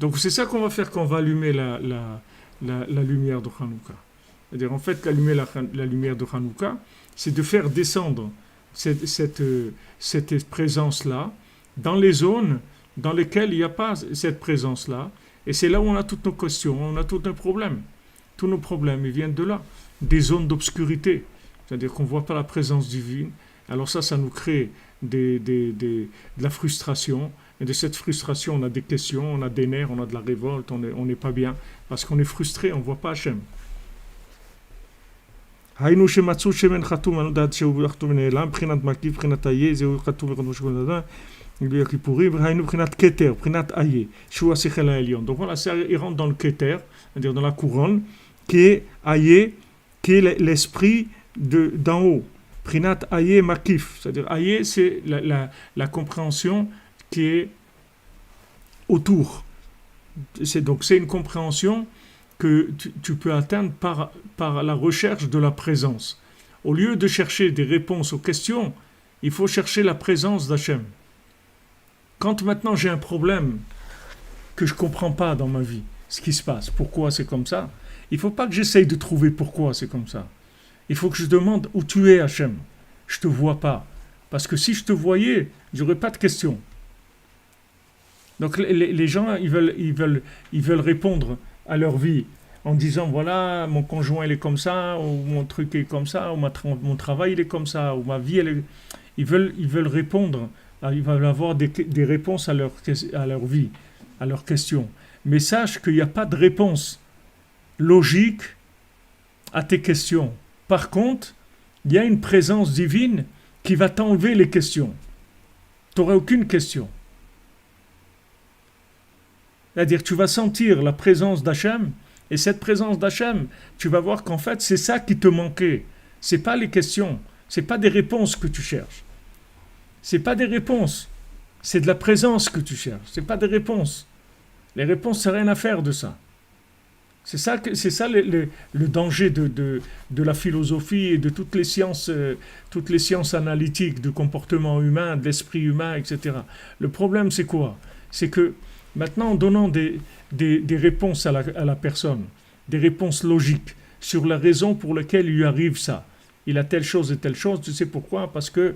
Donc c'est ça qu'on va faire quand on va allumer la lumière de Hanouka. C'est-à-dire en fait, allumer la lumière de Hanouka, c'est de faire descendre cette présence-là dans les zones dans lesquelles il n'y a pas cette présence-là. Et c'est là où on a toutes nos questions, on a tous nos problèmes. Tous nos problèmes, ils viennent de là, des zones d'obscurité. C'est-à-dire qu'on ne voit pas la présence divine. Alors ça nous crée de la frustration. Et de cette frustration, on a des questions, on a des nerfs, on a de la révolte, on n'est pas bien. Parce qu'on est frustré, on ne voit pas Hachem. היינו שמצאו שמן חתום אנו דעת שהוא חתום נעלם, בחינת מקיף, בחינת איה, זהו חתום וחתום שכל נדע, גילוי הכיפורים, היינו בחינת כתר, בחינת איה, שהוא השכל העליון. Donc voilà, il rentre dans le keter, c'est-à-dire dans la couronne, qui est aye, qui est l'esprit d'en haut. Brinat aye makif, c'est-à-dire aye, c'est la compréhension qui est autour. C'est une compréhension que tu peux atteindre par la recherche de la présence. Au lieu de chercher des réponses aux questions, il faut chercher la présence d'Hachem. Quand maintenant j'ai un problème que je ne comprends pas dans ma vie, ce qui se passe, pourquoi c'est comme ça, il ne faut pas que j'essaye de trouver pourquoi c'est comme ça. Il faut que je demande où tu es, Hachem. Je ne te vois pas. Parce que si je te voyais, je n'aurais pas de questions. Donc les gens, ils veulent répondre à leur vie en disant voilà, mon conjoint il est comme ça, ou mon truc est comme ça, ou mon travail il est comme ça, ou ma vie elle est... Ils veulent répondre, ils veulent avoir des réponses à leur vie, à leurs questions. Mais sache qu'il n'y a pas de réponse logique à tes questions. Par contre, il y a une présence divine qui va t'enlever les questions. Tu n'auras aucune question. C'est-à-dire, tu vas sentir la présence d'Hachem, et cette présence d'Hachem, tu vas voir qu'en fait, c'est ça qui te manquait. Ce n'est pas les questions, ce n'est pas des réponses que tu cherches. Ce n'est pas des réponses, c'est de la présence que tu cherches. Ce n'est pas des réponses. Les réponses, ça n'a rien à faire de ça. C'est ça le danger de la philosophie et de toutes les sciences analytiques, du comportement humain, de l'esprit humain, etc. Le problème, c'est quoi? C'est que maintenant, en donnant des réponses à la personne, des réponses logiques sur la raison pour laquelle il lui arrive ça. Il a telle chose et telle chose, tu sais pourquoi? Parce que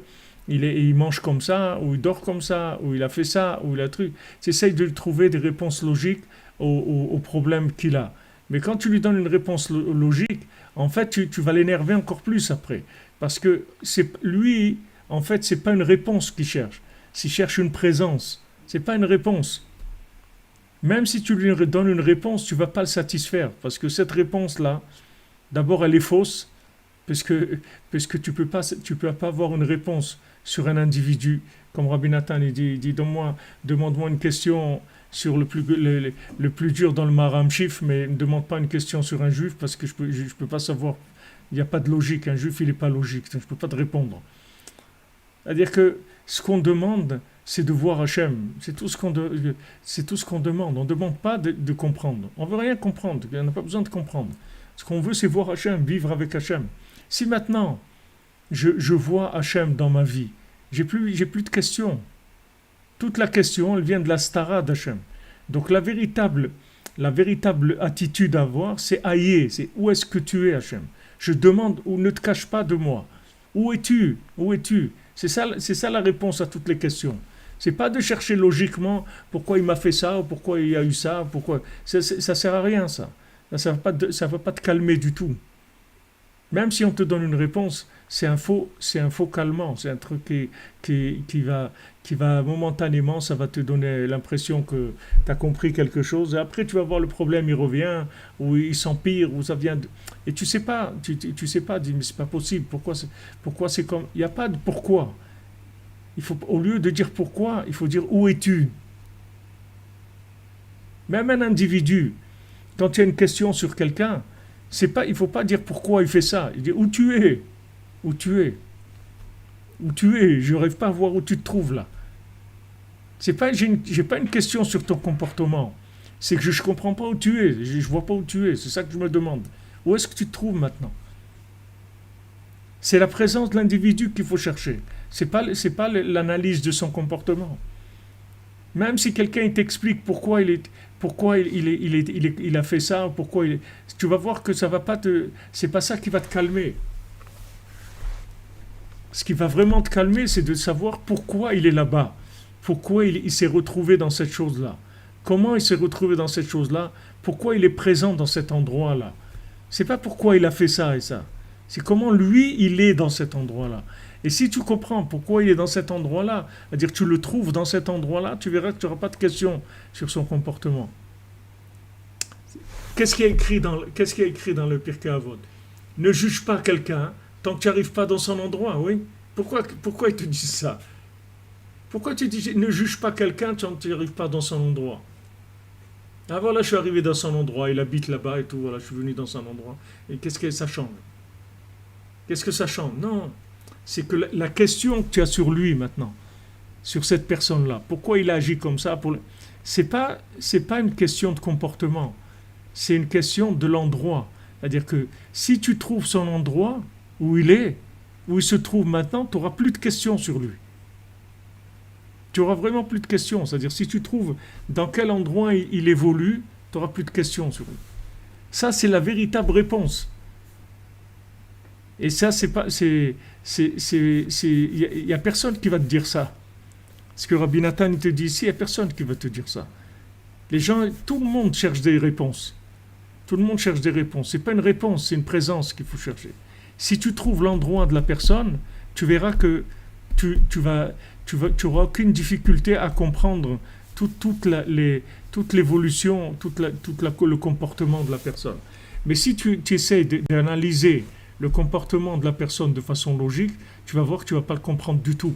il mange comme ça, ou il dort comme ça, ou il a fait ça, ou il a truc. Tu essayes de lui trouver des réponses logiques aux problèmes qu'il a. Mais quand tu lui donnes une réponse logique, en fait, tu vas l'énerver encore plus après. Parce que lui, en fait, c'est pas une réponse qu'il cherche. S'il cherche une présence, c'est pas une réponse. Même si tu lui donnes une réponse, tu ne vas pas le satisfaire. Parce que cette réponse-là, d'abord, elle est fausse. Parce que tu peux pas avoir une réponse sur un individu. Comme Rabbi Nathan, il dit demande-moi une question sur le plus dur dans le Maharam Shif, mais ne demande pas une question sur un juif, parce que je peux pas savoir. Il n'y a pas de logique. Un juif, il n'est pas logique. Je ne peux pas te répondre. C'est-à-dire que ce qu'on demande, c'est de voir Hachem. C'est tout ce qu'on demande. On ne demande pas de comprendre. On ne veut rien comprendre. On n'a pas besoin de comprendre. Ce qu'on veut, c'est voir Hachem, vivre avec Hachem. Si maintenant, je vois Hachem dans ma vie, j'ai plus de questions. Toute la question, elle vient de la stara d'Hachem. Donc la véritable attitude à avoir, c'est aïe, c'est où est-ce que tu es, Hachem. Je demande, ou ne te cache pas de moi. Où es-tu? Où es-tu? C'est ça la réponse à toutes les questions. C'est pas de chercher logiquement pourquoi il m'a fait ça, ou pourquoi il y a eu ça, pourquoi. Ça sert à rien, ça. Ça ne va pas te calmer du tout. Même si on te donne une réponse, c'est un faux calmant, c'est un truc qui va momentanément, ça va te donner l'impression que tu as compris quelque chose. Et après, tu vas voir le problème, il revient, ou il s'empire, ou ça vient de... Et tu sais pas, tu sais pas, dis, mais c'est pas possible. Pourquoi c'est comme... Il n'y a pas de pourquoi. Au lieu de dire pourquoi, il faut dire où es-tu. Même un individu, quand il y a une question sur quelqu'un, il ne faut pas dire pourquoi il fait ça. Il dit où tu es. Où tu es. Où tu es. Je n'arrive pas à voir où tu te trouves là. J'ai pas une question sur ton comportement. C'est que je ne comprends pas où tu es. Je ne vois pas où tu es. C'est ça que je me demande. Où est-ce que tu te trouves maintenant? C'est la présence de l'individu qu'il faut chercher. C'est pas l'analyse de son comportement. Même si quelqu'un t'explique pourquoi il a fait ça, tu vas voir que ça va pas c'est pas ça qui va te calmer. Ce qui va vraiment te calmer, c'est de savoir pourquoi il est là-bas, pourquoi il s'est retrouvé dans cette chose-là, comment il s'est retrouvé dans cette chose-là, pourquoi il est présent dans cet endroit-là. C'est pas pourquoi il a fait ça et ça, c'est comment lui il est dans cet endroit-là. Et si tu comprends pourquoi il est dans cet endroit-là, c'est-à-dire que tu le trouves dans cet endroit-là, tu verras que tu n'auras pas de questions sur son comportement. Qu'est-ce qu'il y a écrit dans le Pirkei Avot? Ne juge pas quelqu'un tant que tu n'arrives pas dans son endroit, oui. Pourquoi il te dit ça? Pourquoi tu dis ne juge pas quelqu'un tant que tu n'arrives pas dans son endroit? Ah voilà, je suis arrivé dans son endroit, il habite là-bas et tout, voilà, je suis venu dans son endroit. Et qu'est-ce que ça change? Qu'est-ce que ça change? Non. C'est que la question que tu as sur lui maintenant, sur cette personne-là, pourquoi il agit comme ça, c'est pas une question de comportement, c'est une question de l'endroit. C'est-à-dire que si tu trouves son endroit où il se trouve maintenant, tu n'auras plus de questions sur lui. Tu n'auras vraiment plus de questions. C'est-à-dire si tu trouves dans quel endroit il évolue, tu n'auras plus de questions sur lui. Ça, c'est la véritable réponse. Et ça, il n'y a personne qui va te dire ça. Ce que Rabbi Nathan te dit ici, il n'y a personne qui va te dire ça. Les gens, tout le monde cherche des réponses. Tout le monde cherche des réponses. Ce n'est pas une réponse, c'est une présence qu'il faut chercher. Si tu trouves l'endroit de la personne, tu verras que tu n'auras aucune difficulté à comprendre toute l'évolution, le comportement de la personne. Mais si tu essaies d'analyser le comportement de la personne de façon logique, tu vas voir que tu ne vas pas le comprendre du tout.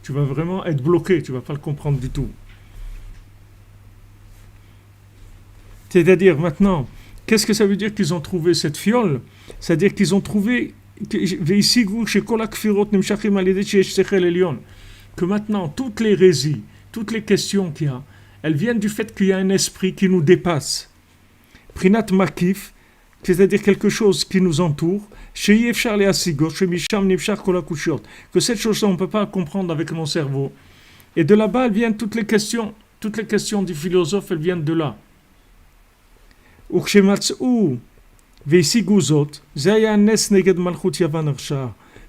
Tu vas vraiment être bloqué, tu ne vas pas le comprendre du tout. C'est-à-dire maintenant, qu'est-ce que ça veut dire qu'ils ont trouvé cette fiole? C'est-à-dire qu'ils ont trouvé que maintenant, toutes les hérésies, toutes les questions qu'il y a, elles viennent du fait qu'il y a un esprit qui nous dépasse. Prinat Makif, c'est-à-dire quelque chose qui nous entoure, que cette chose-là, on ne peut pas comprendre avec mon cerveau. Et de là-bas, elles viennent toutes les questions du philosophe, elles viennent de là.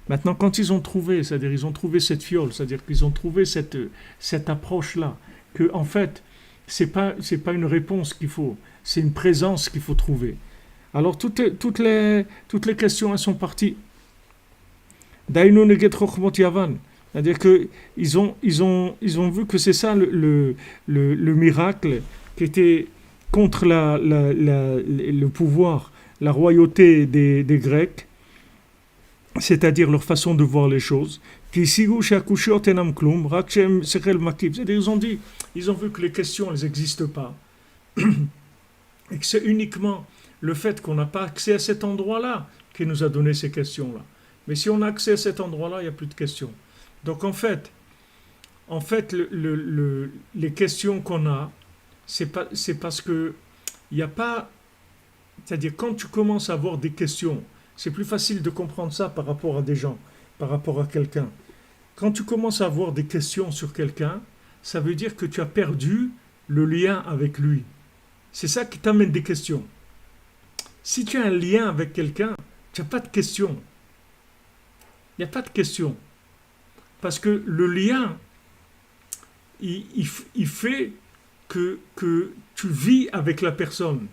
Maintenant, quand ils ont trouvé, c'est-à-dire ils ont trouvé cette fiole, c'est-à-dire qu'ils ont trouvé cette approche-là, que en fait, c'est pas une réponse qu'il faut, c'est une présence qu'il faut trouver. Alors toutes les questions elles sont parties. C'est-à-dire que ils ont vu que c'est ça le miracle qui était contre le pouvoir, la royauté des Grecs, c'est-à-dire leur façon de voir les choses. C'est-à-dire ils ont vu que les questions elles n'existent pas. Et que c'est uniquement le fait qu'on n'a pas accès à cet endroit-là qui nous a donné ces questions-là. Mais si on a accès à cet endroit-là, il n'y a plus de questions. Donc en fait, En fait, les questions qu'on a, c'est parce que il n'y a pas. C'est-à-dire, quand tu commences à avoir des questions, c'est plus facile de comprendre ça par rapport à des gens, par rapport à quelqu'un. Quand tu commences à avoir des questions sur quelqu'un, ça veut dire que tu as perdu le lien avec lui. C'est ça qui t'amène des questions. Si tu as un lien avec quelqu'un, tu n'as pas de questions. Il n'y a pas de questions. Parce que le lien, il fait que tu vis avec la personne.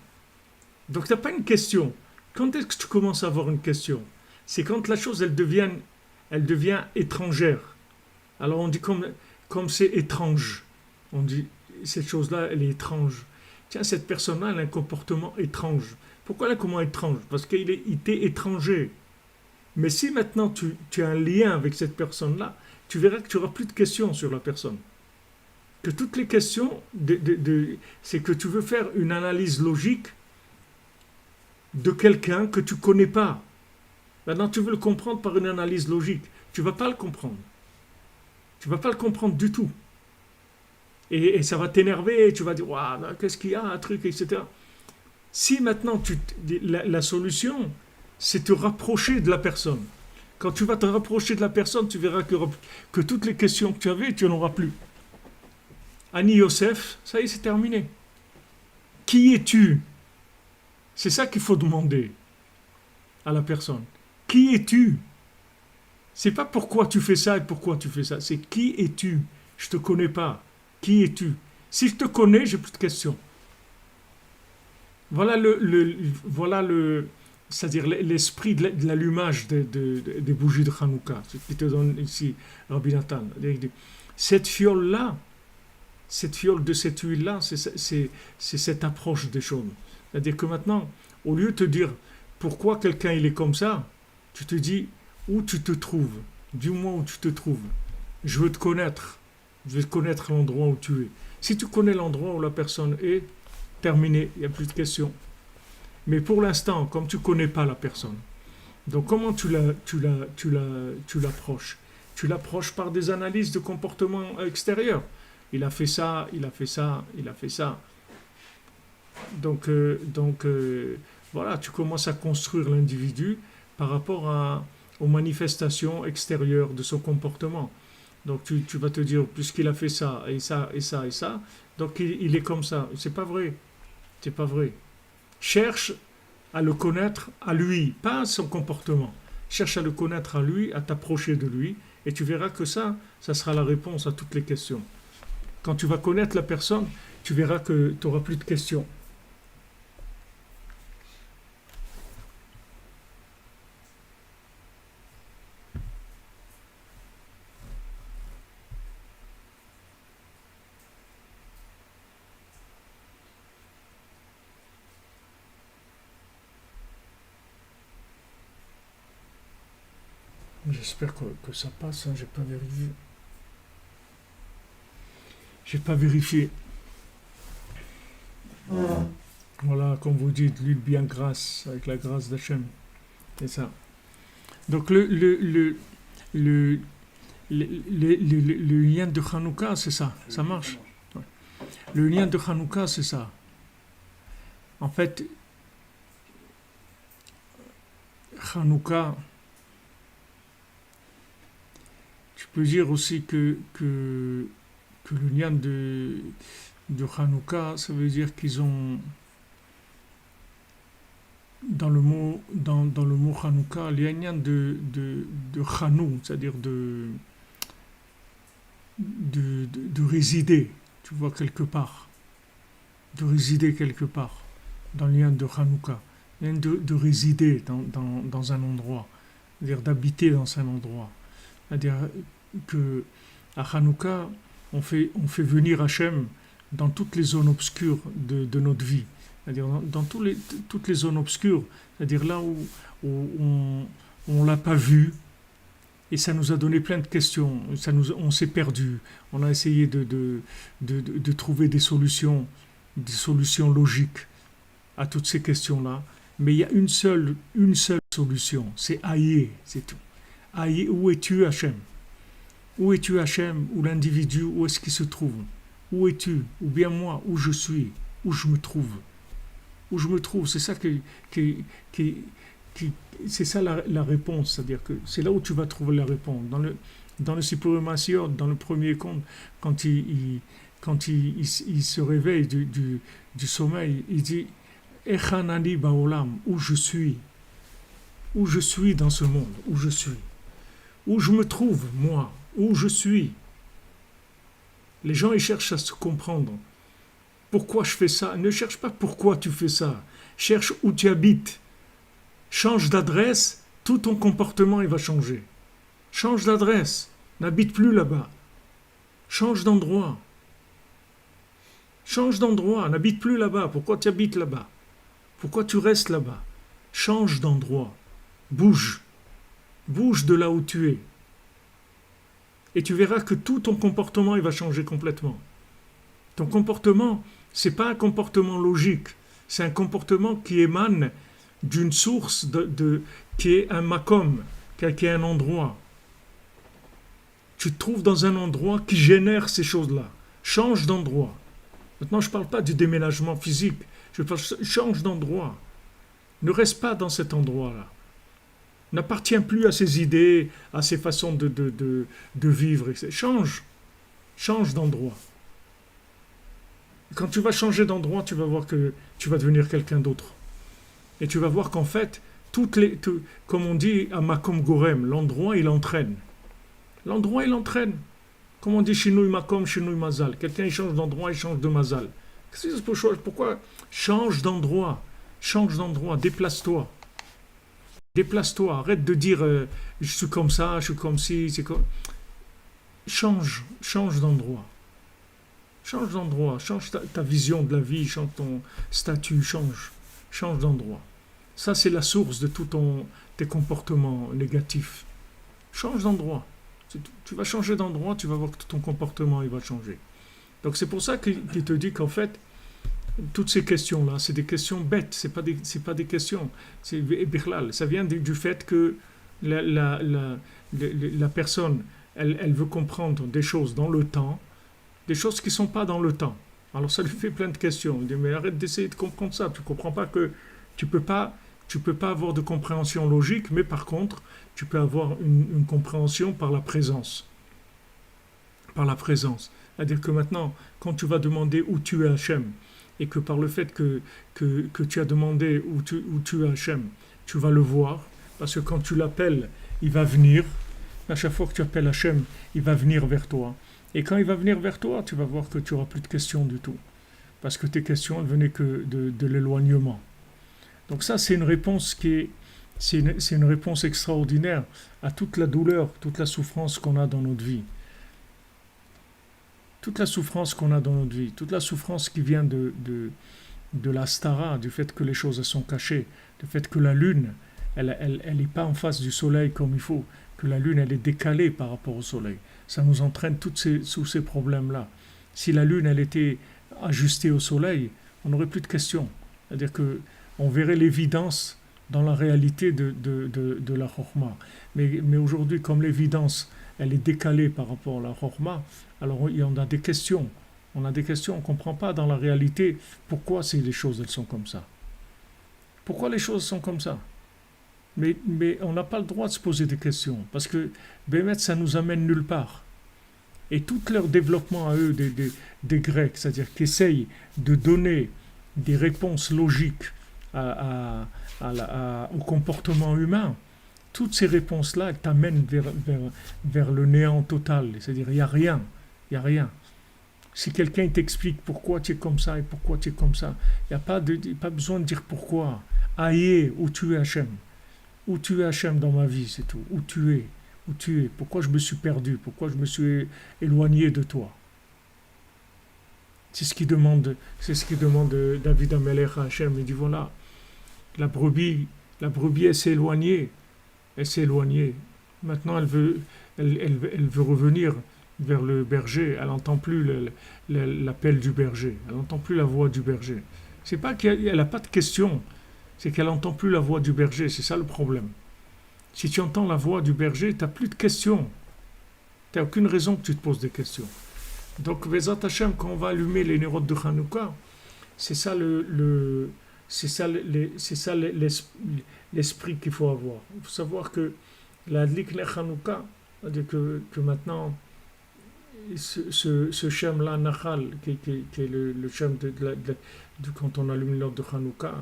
Donc tu n'as pas une question. Quand est-ce que tu commences à avoir une question? C'est quand la chose, elle devient étrangère. Alors on dit comme c'est étrange. On dit, cette chose-là, elle est étrange. Tiens, cette personne-là, elle a un comportement étrange. Pourquoi elle a un comportement étrange? Parce il t'est étranger. Mais si maintenant tu as un lien avec cette personne-là, tu verras que tu n'auras plus de questions sur la personne. Que toutes les questions, c'est que tu veux faire une analyse logique de quelqu'un que tu ne connais pas. Maintenant, tu veux le comprendre par une analyse logique. Tu ne vas pas le comprendre. Tu ne vas pas le comprendre du tout. Et ça va t'énerver, et tu vas dire, waouh, qu'est-ce qu'il y a, un truc, etc. Si maintenant, la solution, c'est te rapprocher de la personne. Quand tu vas te rapprocher de la personne, tu verras que toutes les questions que tu avais, tu n'en auras plus. Annie Youssef, ça y est, c'est terminé. Qui es-tu? C'est ça qu'il faut demander à la personne. Qui es-tu? C'est pas pourquoi tu fais ça et pourquoi tu fais ça. C'est qui es-tu? Je te connais pas. Qui es-tu? Si je te connais, j'ai plus de questions. Voilà c'est-à-dire l'esprit de l'allumage des bougies de Hanouka, ce qui te donne ici Rabbi Nathan. Cette fiole-là, cette fiole de cette huile-là, c'est cette approche des choses. C'est-à-dire que maintenant, au lieu de te dire pourquoi quelqu'un il est comme ça, tu te dis où tu te trouves. Dis-moi où tu te trouves. Je veux te connaître. Je veux connaître l'endroit où tu es. Si tu connais l'endroit où la personne est, terminé, il n'y a plus de questions. Mais pour l'instant, comme tu ne connais pas la personne, donc comment tu l'approches? Tu l'approches par des analyses de comportement extérieur. Il a fait ça, il a fait ça, il a fait ça. Donc, voilà, tu commences à construire l'individu par rapport aux manifestations extérieures de son comportement. Donc tu vas te dire, puisqu'il a fait ça, et ça, et ça, et ça, donc il est comme ça. C'est pas vrai. C'est pas vrai. Cherche à le connaître à lui, pas à son comportement. Cherche à le connaître à lui, à t'approcher de lui, et tu verras que ça sera la réponse à toutes les questions. Quand tu vas connaître la personne, tu verras que tu n'auras plus de questions. J'espère que ça passe, hein, j'ai pas vérifié. J'ai pas vérifié. Voilà, comme vous dites, l'huile bien grasse, avec la grâce d'Hachem. C'est ça. Donc le, le lien de Hanouka, c'est ça. Ça marche. Ouais. Le lien de Hanouka, c'est ça. En fait, Hanouka, tu peux dire aussi que le lien de Hanouka, ça veut dire qu'ils ont, dans le mot Hanouka, il y a un lien de Hanou, c'est-à-dire de résider, tu vois, quelque part. De résider quelque part, dans le lien de Hanouka. Il y a un de résider dans un endroit, c'est-à-dire d'habiter dans un endroit. C'est-à-dire que à Hanouka, on fait venir Hachem dans toutes les zones obscures de notre vie. C'est-à-dire dans toutes les zones obscures, c'est-à-dire là où on ne l'a pas vu, et ça nous a donné plein de questions, on s'est perdu, on a essayé de trouver des solutions logiques à toutes ces questions-là, mais il y a une seule solution, c'est Aïe, c'est tout. Aïe, où es-tu, Hachem? Où es-tu Hachem? Ou l'individu, où est-ce qu'il se trouve? Où es-tu? Ou bien moi, où je suis? Où je me trouve? Où je me trouve? C'est ça qui, qui, qui- c'est ça la réponse. C'est-à-dire que c'est là où tu vas trouver la réponse. Dans le Sipur Masiot, dans le premier conte, quand il se réveille du sommeil, il dit Echanani Baolam, où je suis dans ce monde, où je suis, où je me trouve, moi, où je suis. Les gens, ils cherchent à se comprendre. Pourquoi je fais ça? Ne cherche pas pourquoi tu fais ça. Cherche où tu habites. Change d'adresse, tout ton comportement il va changer. Change d'adresse, n'habite plus là-bas. Change d'endroit. Change d'endroit, n'habite plus là-bas. Pourquoi tu habites là-bas? Pourquoi tu restes là-bas? Change d'endroit. Bouge. Bouge de là où tu es. Et tu verras que tout ton comportement il va changer complètement. Ton comportement, c'est pas un comportement logique. C'est un comportement qui émane d'une source qui est un makom, qui est un endroit. Tu te trouves dans un endroit qui génère ces choses-là. Change d'endroit. Maintenant, je ne parle pas du déménagement physique. Je parle change d'endroit. Ne reste pas dans cet endroit-là. N'appartiens plus à ces idées, à ces façons de vivre. Change. Change d'endroit. Quand tu vas changer d'endroit, tu vas voir que tu vas devenir quelqu'un d'autre. Et tu vas voir qu'en fait, comme on dit à Makom Gorem, l'endroit il entraîne. L'endroit il entraîne. Comme on dit chez nous Makom, chez nous Mazal. Quelqu'un il change d'endroit, il change de Mazal. Pourquoi? Change d'endroit. Change d'endroit. Déplace-toi. Déplace-toi. Arrête de dire je suis comme ça, je suis comme ci. C'est comme... Change d'endroit. Change d'endroit. Change ta vision de la vie. Change ton statut. Change d'endroit. Ça, c'est la source de tous tes comportements négatifs. Change d'endroit. Tu vas changer d'endroit, tu vas voir que tout ton comportement il va changer. Donc c'est pour ça qu'il te dit qu'en fait, toutes ces questions-là, c'est des questions bêtes, c'est pas des questions. Ça vient du fait que la personne, elle veut comprendre des choses dans le temps, des choses qui ne sont pas dans le temps. Alors ça lui fait plein de questions. Il dit, mais arrête d'essayer de comprendre ça. Tu ne comprends pas que tu peux pas avoir de compréhension logique, mais par contre, tu peux avoir une compréhension par la présence. Par la présence. C'est-à-dire que maintenant, quand tu vas demander où tu es Hachem, et que par le fait que tu as demandé où tu es Hachem, tu vas le voir, parce que quand tu l'appelles, il va venir. À chaque fois que tu appelles Hachem, il va venir vers toi. Et quand il va venir vers toi, tu vas voir que tu n'auras plus de questions du tout. Parce que tes questions, elles venaient que de l'éloignement. Donc ça, c'est une réponse c'est une réponse extraordinaire à toute la douleur, toute la souffrance qu'on a dans notre vie. Toute la souffrance qu'on a dans notre vie, toute la souffrance qui vient de la stara, du fait que les choses elles sont cachées, du fait que la lune, elle n'est pas en face du soleil comme il faut, que la lune, elle est décalée par rapport au soleil. Ça nous entraîne tous ces problèmes-là. Si la lune, elle était ajustée au soleil, on n'aurait plus de questions. C'est-à-dire que on verrait l'évidence dans la réalité de la Chorma. Mais aujourd'hui, comme l'évidence, elle est décalée par rapport à la Chorma, alors il y en a des questions. On a des questions, on ne comprend pas dans la réalité pourquoi les choses elles sont comme ça. Pourquoi les choses sont comme ça? Mais on n'a pas le droit de se poser des questions, parce que Bémet, ça nous amène nulle part. Et tout leur développement à eux, des Grecs, c'est-à-dire qu'ils essayent de donner des réponses logiques au comportement humain, toutes ces réponses-là, elles t'amènent vers le néant total. C'est-à-dire, il n'y a rien. Il n'y a rien. Si quelqu'un t'explique pourquoi tu es comme ça et pourquoi tu es comme ça, il n'y a pas besoin de dire pourquoi. Aïe, où tu es Hachem. Où tu es Hachem dans ma vie, c'est tout. Où tu es. Où tu es. Pourquoi je me suis perdu. Pourquoi je me suis éloigné de toi. C'est ce qu'il demande David Amelech à Hachem. Il dit voilà, la brebis, elle s'est éloignée. Elle s'est éloignée. Maintenant, elle veut revenir vers le berger. Elle n'entend plus l'appel du berger. Elle n'entend plus la voix du berger. C'est pas qu'elle n'a pas de question. C'est qu'elle n'entend plus la voix du berger. C'est ça le problème. Si tu entends la voix du berger, tu n'as plus de questions. Tu n'as aucune raison que tu te poses des questions. Donc, Bezat Hashem, quand on va allumer les nérodes de Hanouka, c'est ça l'esprit qu'il faut avoir. Il faut savoir que la Dlik Ner Hanouka, c'est-à-dire que maintenant, ce Shem-là, Nachal, qui est le Shem quand on allume l'ordre de Hanouka,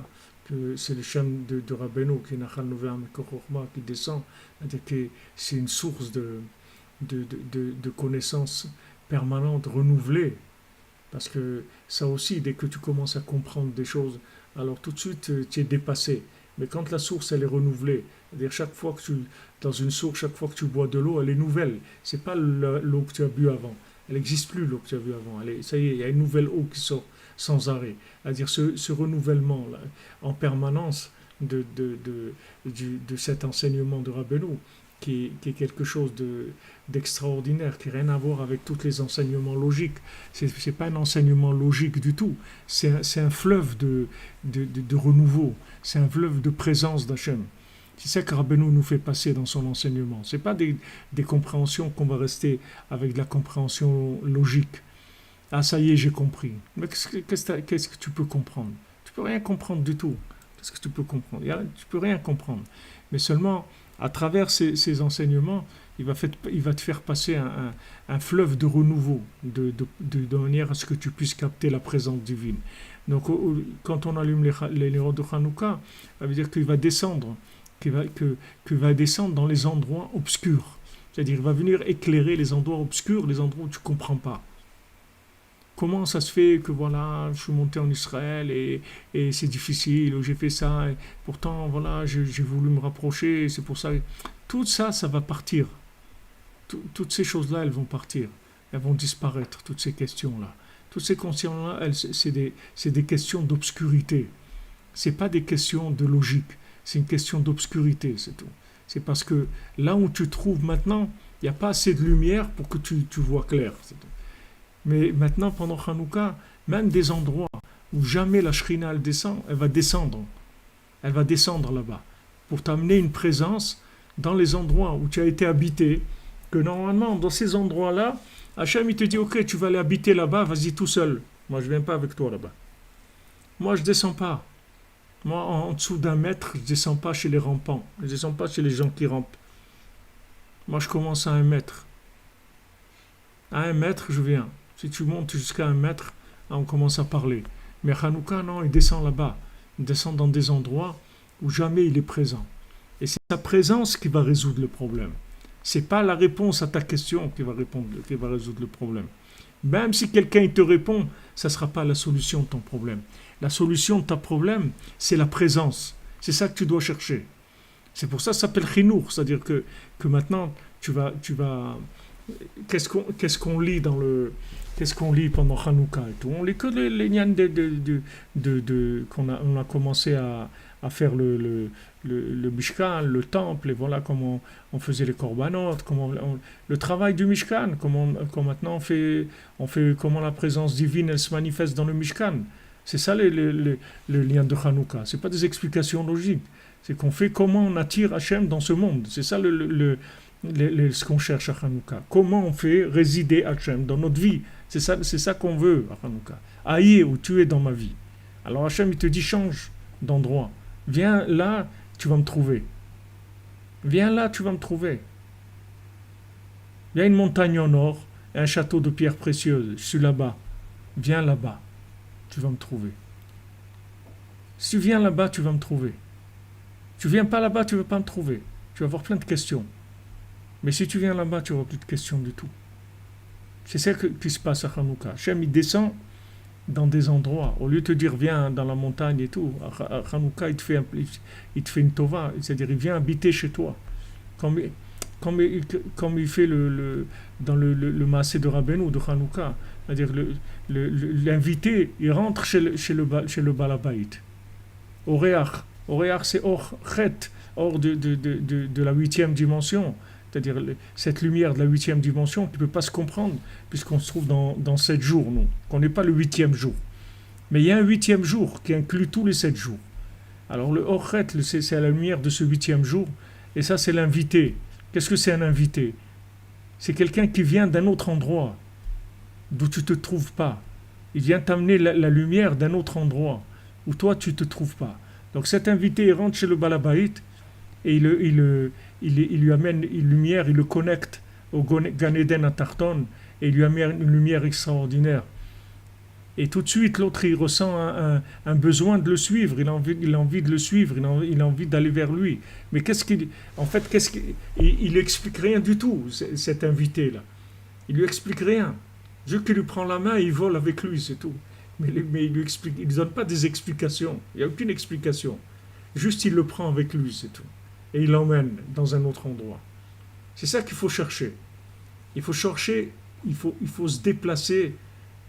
que c'est le Shem de Rabbeinu, qui est Nachal Novea Mekochorma, qui descend, c'est-à-dire que c'est une source de connaissances permanentes, renouvelées. Parce que ça aussi, dès que tu commences à comprendre des choses, alors tout de suite, tu es dépassé. Mais quand la source, elle est renouvelée, c'est-à-dire dans une source, chaque fois que tu bois de l'eau, elle est nouvelle. C'est pas l'eau que tu as bu avant. Elle n'existe plus, l'eau que tu as bu avant. Ça y est, il y a une nouvelle eau qui sort sans arrêt. C'est-à-dire ce renouvellement là, en permanence de cet enseignement de Rabbeinu, qui est quelque chose d'extraordinaire, qui n'a rien à voir avec tous les enseignements logiques. C'est pas un enseignement logique du tout. C'est un fleuve de renouveau. C'est un fleuve de présence d'Hachem. C'est ça que Rabbeinu nous fait passer dans son enseignement. C'est pas des compréhensions qu'on va rester avec de la compréhension logique. Ah, ça y est, j'ai compris. Mais qu'est-ce que tu peux comprendre? Tu peux rien comprendre du tout. Qu'est-ce que tu peux comprendre? Tu peux rien comprendre. Mais seulement, à travers ces enseignements, il va te faire passer un fleuve de renouveau, de manière à ce que tu puisses capter la présence divine. Donc, quand on allume les nérodes de Hanouka, ça veut dire qu'il va descendre, qu'il va descendre dans les endroits obscurs. C'est-à-dire qu'il va venir éclairer les endroits obscurs, les endroits où tu ne comprends pas. Comment ça se fait que voilà, je suis monté en Israël et c'est difficile, ou j'ai fait ça, et pourtant voilà, j'ai voulu me rapprocher, c'est pour ça. Tout ça, ça va partir. Toutes ces choses-là, elles vont partir. Elles vont disparaître, toutes ces questions-là. Toutes ces questions-là, c'est des questions d'obscurité. C'est pas des questions de logique. C'est une question d'obscurité, c'est tout. C'est parce que là où tu te trouves maintenant, il n'y a pas assez de lumière pour que tu vois clair, c'est tout. Mais maintenant, pendant Hanouka, même des endroits où jamais la Shrina elle descend, elle va descendre. Elle va descendre là-bas pour t'amener une présence dans les endroits où tu as été habité, que normalement, dans ces endroits-là, Hachem, il te dit, ok, tu vas aller habiter là-bas, vas-y tout seul. Moi, je ne viens pas avec toi là-bas. Moi, je ne descends pas. Moi, en dessous d'1 mètre, je ne descends pas chez les rampants. Je ne descends pas chez les gens qui rampent. Moi, je commence à 1 mètre. À 1 mètre, je viens. Si tu montes jusqu'à 1 mètre, on commence à parler. Mais Hanouka, non, il descend là-bas. Il descend dans des endroits où jamais il est présent. Et c'est sa présence qui va résoudre le problème. C'est pas la réponse à ta question qui va résoudre le problème. Même si quelqu'un te répond, ça ne sera pas la solution de ton problème. La solution de ton problème, c'est la présence. C'est ça que tu dois chercher. C'est pour ça que ça s'appelle chinour, c'est-à-dire que maintenant, tu vas qu'est-ce qu'on lit pendant Hanouka et tout. On lit que les nyan qu'on a commencé à faire le Mishkan, le temple, et voilà comment on faisait les korbanot, le travail du Mishkan, comment maintenant on fait comment la présence divine elle se manifeste dans le Mishkan. C'est ça le lien de Hanouka. C'est pas des explications logiques. C'est qu'on fait comment on attire Hachem dans ce monde. C'est ça ce qu'on cherche à Hanouka. Comment on fait résider Hachem dans notre vie. C'est ça qu'on veut à Hanouka. Aïe, où tu es dans ma vie. Alors Hachem, il te dit change d'endroit. Viens là, tu vas me trouver. Viens là, tu vas me trouver. Il y a une montagne au nord et un château de pierres précieuses. Je suis là-bas. Viens là-bas. Tu vas me trouver. Si tu viens là-bas, tu vas me trouver. Tu viens pas là-bas, tu ne vas pas me trouver. Tu vas avoir plein de questions. Mais si tu viens là-bas, tu n'auras plus de questions du tout. C'est ça qui se passe à Hanouka. Hachem, il descend dans des endroits. Au lieu de te dire, viens dans la montagne et tout, à Hanouka, il te fait une tova. C'est-à-dire, il vient habiter chez toi. Comme il fait dans le maasé de Rabbeinu, de Hanouka. C'est-à-dire, l'invité, il rentre chez le Balabait. Oréach, c'est Or Chet, hors de la 8e dimension. C'est-à-dire cette lumière de la 8e dimension qui ne peut pas se comprendre, puisqu'on se trouve dans 7 jours, nous, qu'on n'est pas le 8e jour. Mais il y a un 8e jour qui inclut tous les 7 jours. Alors le Orchet, c'est à la lumière de ce 8e jour, et ça c'est l'invité. Qu'est-ce que c'est un invité? C'est quelqu'un qui vient d'un autre endroit, d'où tu ne te trouves pas. Il vient t'amener la lumière d'un autre endroit, où toi tu ne te trouves pas. Donc cet invité, il rentre chez le Balabaït, et il lui amène une lumière, il le connecte au Gan Eden à Tarton, et il lui amène une lumière extraordinaire. Et tout de suite, l'autre, il ressent un besoin de le suivre, il a envie de le suivre, il a envie d'aller vers lui. Mais il explique rien du tout, cet invité-là. Il lui explique rien. Juste qu'il lui prend la main et il vole avec lui, c'est tout. Mais il lui explique, il ne donne pas des explications. Il n'y a aucune explication. Juste, il le prend avec lui, c'est tout. Et il l'emmène dans un autre endroit. C'est ça qu'il faut chercher. Il faut chercher, il faut se déplacer.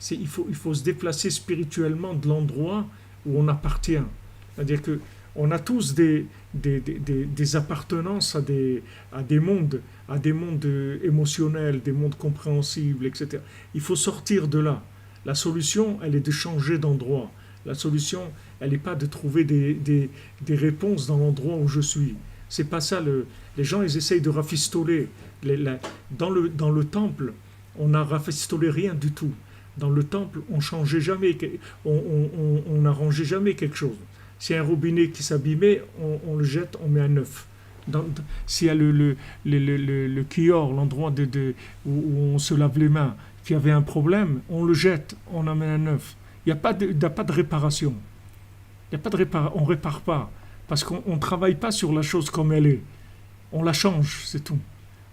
Il faut se déplacer spirituellement de l'endroit où on appartient. C'est-à-dire que on a tous des appartenances à des mondes émotionnels, des mondes compréhensibles, etc. Il faut sortir de là. La solution, elle est de changer d'endroit. La solution, elle n'est pas de trouver des réponses dans l'endroit où je suis. C'est pas ça. Les gens, ils essayent de rafistoler. Dans le temple, on n'a rafistolé rien du tout. Dans le temple, on changeait jamais, on n'arrangeait jamais quelque chose. S'il y a un robinet qui s'abîmait, on le jette, on met un neuf. S'il y a le kior, l'endroit où on se lave les mains, qui avait un problème, on le jette, on en met un neuf. Il n'y a pas de réparation. On ne répare pas. Parce qu'on ne travaille pas sur la chose comme elle est. On la change, c'est tout.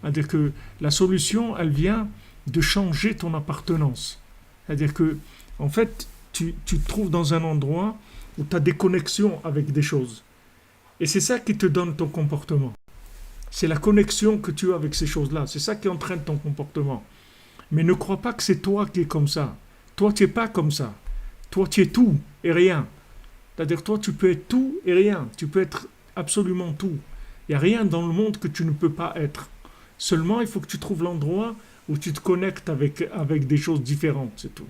C'est-à-dire que la solution, elle vient de changer ton appartenance. C'est-à-dire que, en fait, tu te trouves dans un endroit où tu as des connexions avec des choses. Et c'est ça qui te donne ton comportement. C'est la connexion que tu as avec ces choses-là. C'est ça qui entraîne ton comportement. Mais ne crois pas que c'est toi qui es comme ça. Toi, tu n'es pas comme ça. Toi, tu es tout et rien. C'est-à-dire, toi, tu peux être tout et rien. Tu peux être absolument tout. Il n'y a rien dans le monde que tu ne peux pas être. Seulement, il faut que tu trouves l'endroit où tu te connectes avec des choses différentes, c'est tout.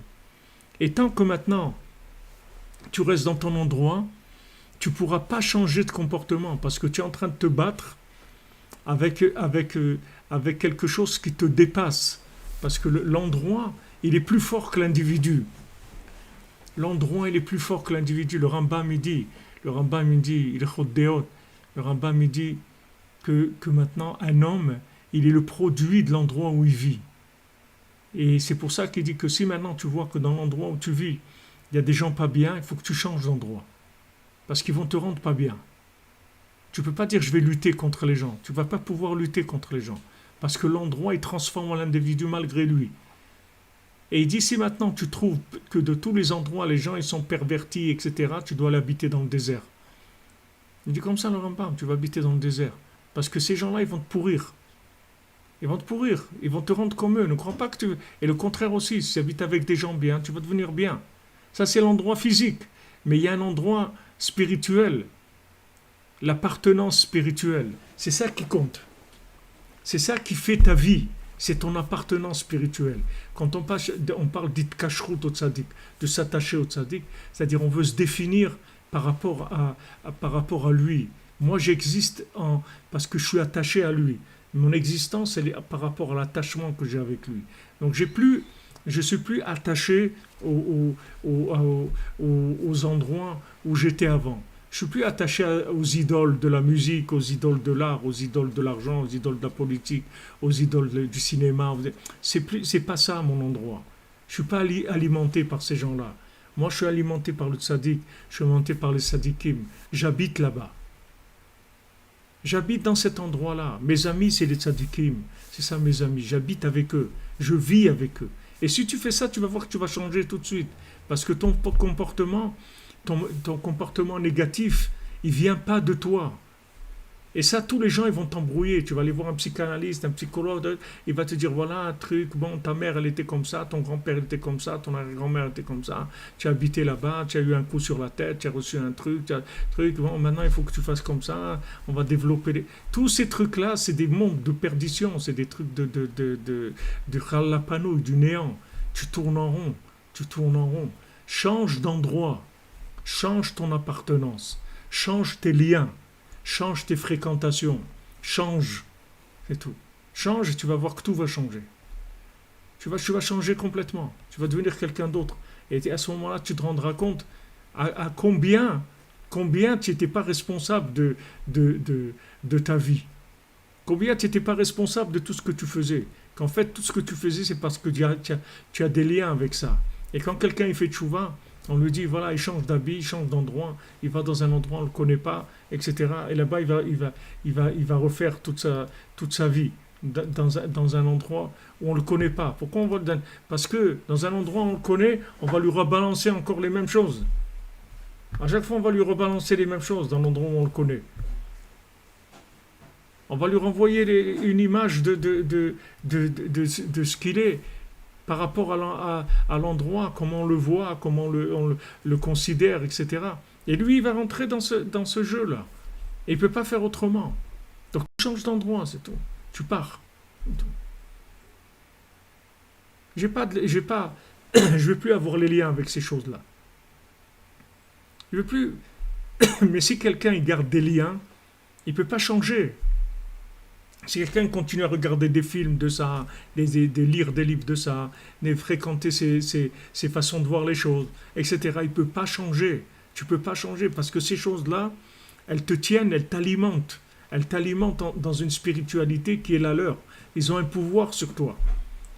Et tant que maintenant, tu restes dans ton endroit, tu ne pourras pas changer de comportement parce que tu es en train de te battre avec quelque chose qui te dépasse. Parce que l'endroit, il est plus fort que l'individu. L'endroit, il est plus fort que l'individu. Le Rambam, il dit, le Rambam, il dit que maintenant, un homme, il est le produit de l'endroit où il vit. Et c'est pour ça qu'il dit que si maintenant tu vois que dans l'endroit où tu vis, il y a des gens pas bien, il faut que tu changes d'endroit. Parce qu'ils vont te rendre pas bien. Tu ne peux pas dire je vais lutter contre les gens. Tu ne vas pas pouvoir lutter contre les gens. Parce que l'endroit, il transforme l'individu malgré lui. Et il dit si maintenant tu trouves que de tous les endroits, les gens ils sont pervertis, etc., tu dois l'habiter dans le désert. Il dit comme ça le Rambam, tu vas habiter dans le désert. Parce que ces gens-là, ils vont te pourrir. Ils vont te pourrir, ils vont te rendre comme eux. Ne crois pas que tu... Et le contraire aussi, si tu habites avec des gens bien, tu vas devenir bien. Ça, c'est l'endroit physique. Mais il y a un endroit spirituel. L'appartenance spirituelle. C'est ça qui compte. C'est ça qui fait ta vie. C'est ton appartenance spirituelle. Quand on parle d'Itkashrut au tzaddik, de s'attacher au tzaddik, c'est-à-dire on veut se définir par rapport à lui. Moi, j'existe parce que je suis attaché à lui. Mon existence, elle est par rapport à l'attachement que j'ai avec lui. Donc, je suis plus attaché aux endroits où j'étais avant. Je suis plus attaché aux idoles de la musique, aux idoles de l'art, aux idoles de l'argent, aux idoles de la politique, aux idoles du cinéma. C'est pas ça mon endroit. Je suis pas alimenté par ces gens-là. Moi, je suis alimenté par le tzaddik, je suis alimenté par les tzaddikim. J'habite là-bas. J'habite dans cet endroit-là. Mes amis, c'est les tzaddikim. C'est ça, mes amis. J'habite avec eux. Je vis avec eux. Et si tu fais ça, tu vas voir que tu vas changer tout de suite. Parce que ton comportement négatif, il ne vient pas de toi. Et ça, tous les gens, ils vont t'embrouiller. Tu vas aller voir un psychanalyste, un psychologue, il va te dire, voilà un truc, bon, ta mère, elle était comme ça, ton grand-père, il était comme ça, ton arrière-grand-mère était comme ça, tu as habité là-bas, tu as eu un coup sur la tête, tu as reçu un truc, bon, maintenant, il faut que tu fasses comme ça, on va développer... Tous ces trucs-là, c'est des mondes de perdition, c'est des trucs de chalapanouille, du néant. Tu tournes en rond, tu tournes en rond. Change d'endroit, change ton appartenance, change tes liens. Change tes fréquentations. Change. C'est tout. Change et tu vas voir que tout va changer. Tu vas changer complètement. Tu vas devenir quelqu'un d'autre. Et à ce moment-là, tu te rendras compte à combien tu n'étais pas responsable de ta vie. Combien tu n'étais pas responsable de tout ce que tu faisais. Qu'en fait, tout ce que tu faisais, c'est parce que tu as des liens avec ça. Et quand quelqu'un il fait tchouva, on lui dit, voilà, il change d'habit, il change d'endroit, il va dans un endroit, on ne le connaît pas, etc. Et là-bas, il va refaire toute sa vie dans un endroit où on ne le connaît pas. Pourquoi on va Parce que dans un endroit où on le connaît, on va lui rebalancer encore les mêmes choses. À chaque fois, on va lui rebalancer les mêmes choses dans l'endroit où on le connaît. On va lui renvoyer une image de ce qu'il est par rapport à l'endroit, comment on le voit, comment on le considère, etc. Et lui, il va rentrer dans ce jeu-là. Et il ne peut pas faire autrement. Donc, tu changes d'endroit, c'est tout. Tu pars. Je ne veux plus avoir les liens avec ces choses-là. Je veux plus. Mais si quelqu'un il garde des liens, il ne peut pas changer. Si quelqu'un continue à regarder des films de ça, lire des livres de ça, fréquenter ses façons de voir les choses, etc., il ne peut pas changer. Tu ne peux pas changer parce que ces choses-là, elles te tiennent, elles t'alimentent. Elles t'alimentent dans une spiritualité qui est la leur. Ils ont un pouvoir sur toi.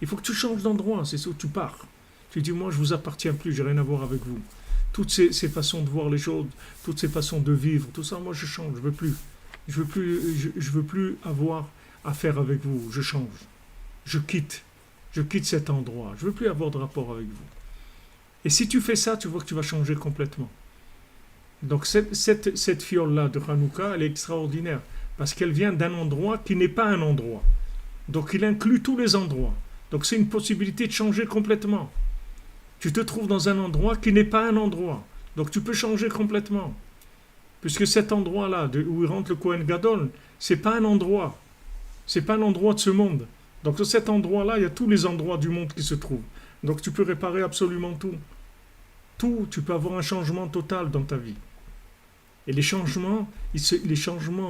Il faut que tu changes d'endroit, c'est ça où tu pars. Tu dis, moi je ne vous appartiens plus, j'ai rien à voir avec vous. Toutes ces façons de voir les choses, toutes ces façons de vivre, tout ça, moi je change, je veux plus. Je veux plus avoir affaire avec vous, je change. Je quitte cet endroit, je veux plus avoir de rapport avec vous. Et si tu fais ça, tu vois que tu vas changer complètement. Donc cette fiole-là de Hanouka, elle est extraordinaire, parce qu'elle vient d'un endroit qui n'est pas un endroit. Donc il inclut tous les endroits. Donc c'est une possibilité de changer complètement. Tu te trouves dans un endroit qui n'est pas un endroit. Donc tu peux changer complètement. Puisque cet endroit-là, où il rentre le Kohen Gadol, c'est pas un endroit. C'est pas un endroit de ce monde. Donc dans cet endroit-là, il y a tous les endroits du monde qui se trouvent. Donc tu peux réparer absolument tout. Tout, tu peux avoir un changement total dans ta vie. Et les changements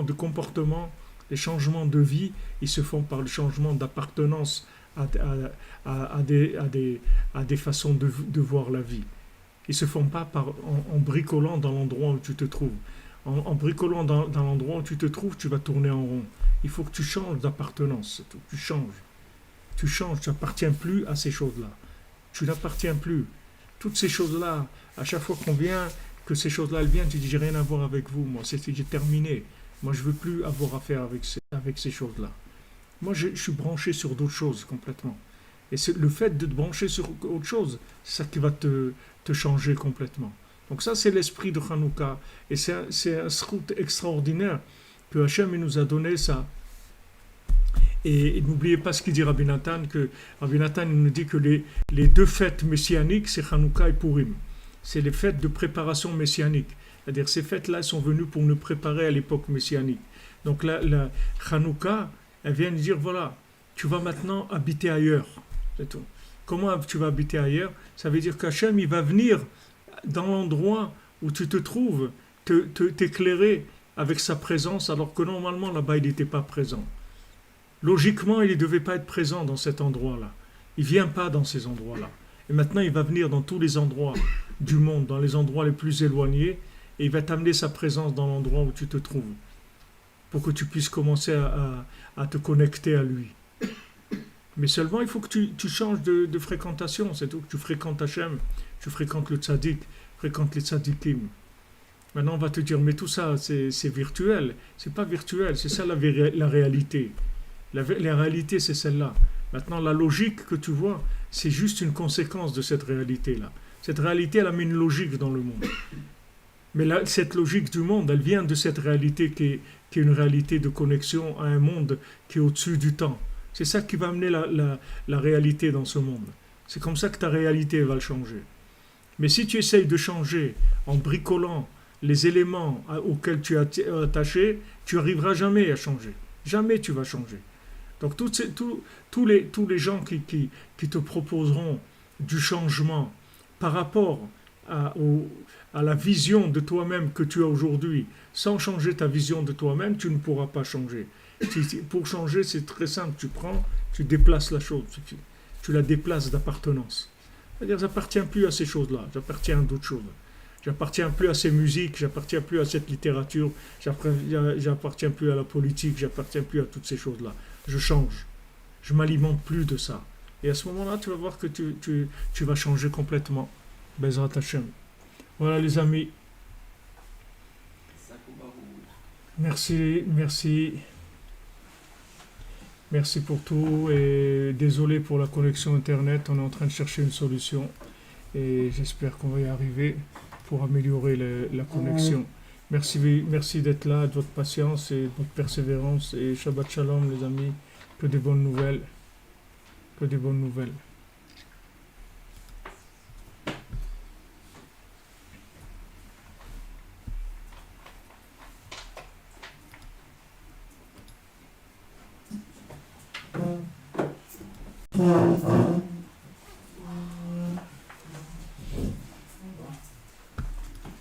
de comportement, les changements de vie, ils se font par le changement d'appartenance à des façons de voir la vie. Ils ne se font pas en bricolant dans l'endroit où tu te trouves. En bricolant dans l'endroit où tu te trouves, tu vas tourner en rond. Il faut que tu changes d'appartenance, c'est tout. Tu changes. Tu n'appartiens plus à ces choses-là. Tu n'appartiens plus. Toutes ces choses-là, à chaque fois qu'on vient, que ces choses-là elles viennent, tu dis j'ai rien à voir avec vous, moi, j'ai terminé. Moi, je ne veux plus avoir affaire avec ces choses-là. Moi, je suis branché sur d'autres choses complètement. Et c'est le fait de te brancher sur autre chose, c'est ça qui va te changer complètement. Donc ça, c'est l'esprit de Hanouka. Et c'est un srout extraordinaire que Hachem nous a donné ça. Et n'oubliez pas ce qu'il dit Rabbi Nathan, que Rabbi Nathan nous dit que les deux fêtes messianiques, c'est Hanouka et Purim. C'est les fêtes de préparation messianique. C'est-à-dire ces fêtes-là sont venues pour nous préparer à l'époque messianique. Donc la Hanouka, elle vient nous dire, voilà, tu vas maintenant habiter ailleurs. C'est tout. Comment tu vas habiter ailleurs? Ça veut dire qu'Hachem, il va venir dans l'endroit où tu te trouves, t'éclairer avec sa présence, alors que normalement, là-bas, il n'était pas présent. Logiquement, il ne devait pas être présent dans cet endroit-là. Il ne vient pas dans ces endroits-là. Et maintenant, il va venir dans tous les endroits du monde, dans les endroits les plus éloignés, et il va t'amener sa présence dans l'endroit où tu te trouves, pour que tu puisses commencer à te connecter à lui. Mais seulement, il faut que tu changes de fréquentation, c'est tout, que tu fréquentes Hachem, tu fréquentes le tzaddik, fréquentes les tzaddikim. Maintenant, on va te dire, mais tout ça, c'est virtuel. C'est pas virtuel, c'est ça la réalité. La réalité, c'est celle-là. Maintenant, la logique que tu vois, c'est juste une conséquence de cette réalité-là. Cette réalité, elle a mis une logique dans le monde. Mais cette logique du monde, elle vient de cette réalité qui est une réalité de connexion à un monde qui est au-dessus du temps. C'est ça qui va amener la réalité dans ce monde. C'est comme ça que ta réalité va le changer. Mais si tu essayes de changer en bricolant les éléments auxquels tu es attaché, tu n'arriveras jamais à changer. Jamais tu vas changer. Donc tous les gens qui te proposeront du changement par rapport à la vision de toi-même que tu as aujourd'hui, sans changer ta vision de toi-même, tu ne pourras pas changer. Pour changer, c'est très simple. Tu déplaces la chose. Tu la déplaces d'appartenance. C'est-à-dire, j'appartiens plus à ces choses-là. J'appartiens à d'autres choses. J'appartiens plus à ces musiques. J'appartiens plus à cette littérature. J'appartiens plus à la politique. J'appartiens plus à toutes ces choses-là. Je change. Je m'alimente plus de ça. Et à ce moment-là, tu vas voir que tu vas changer complètement. Bezrat Hashem. Voilà les amis. Merci, merci. Merci pour tout et désolé pour la connexion Internet. On est en train de chercher une solution et j'espère qu'on va y arriver pour améliorer la connexion. Merci, merci d'être là, de votre patience et de votre persévérance. Et Shabbat Shalom les amis. Que des bonnes nouvelles. Que des bonnes nouvelles.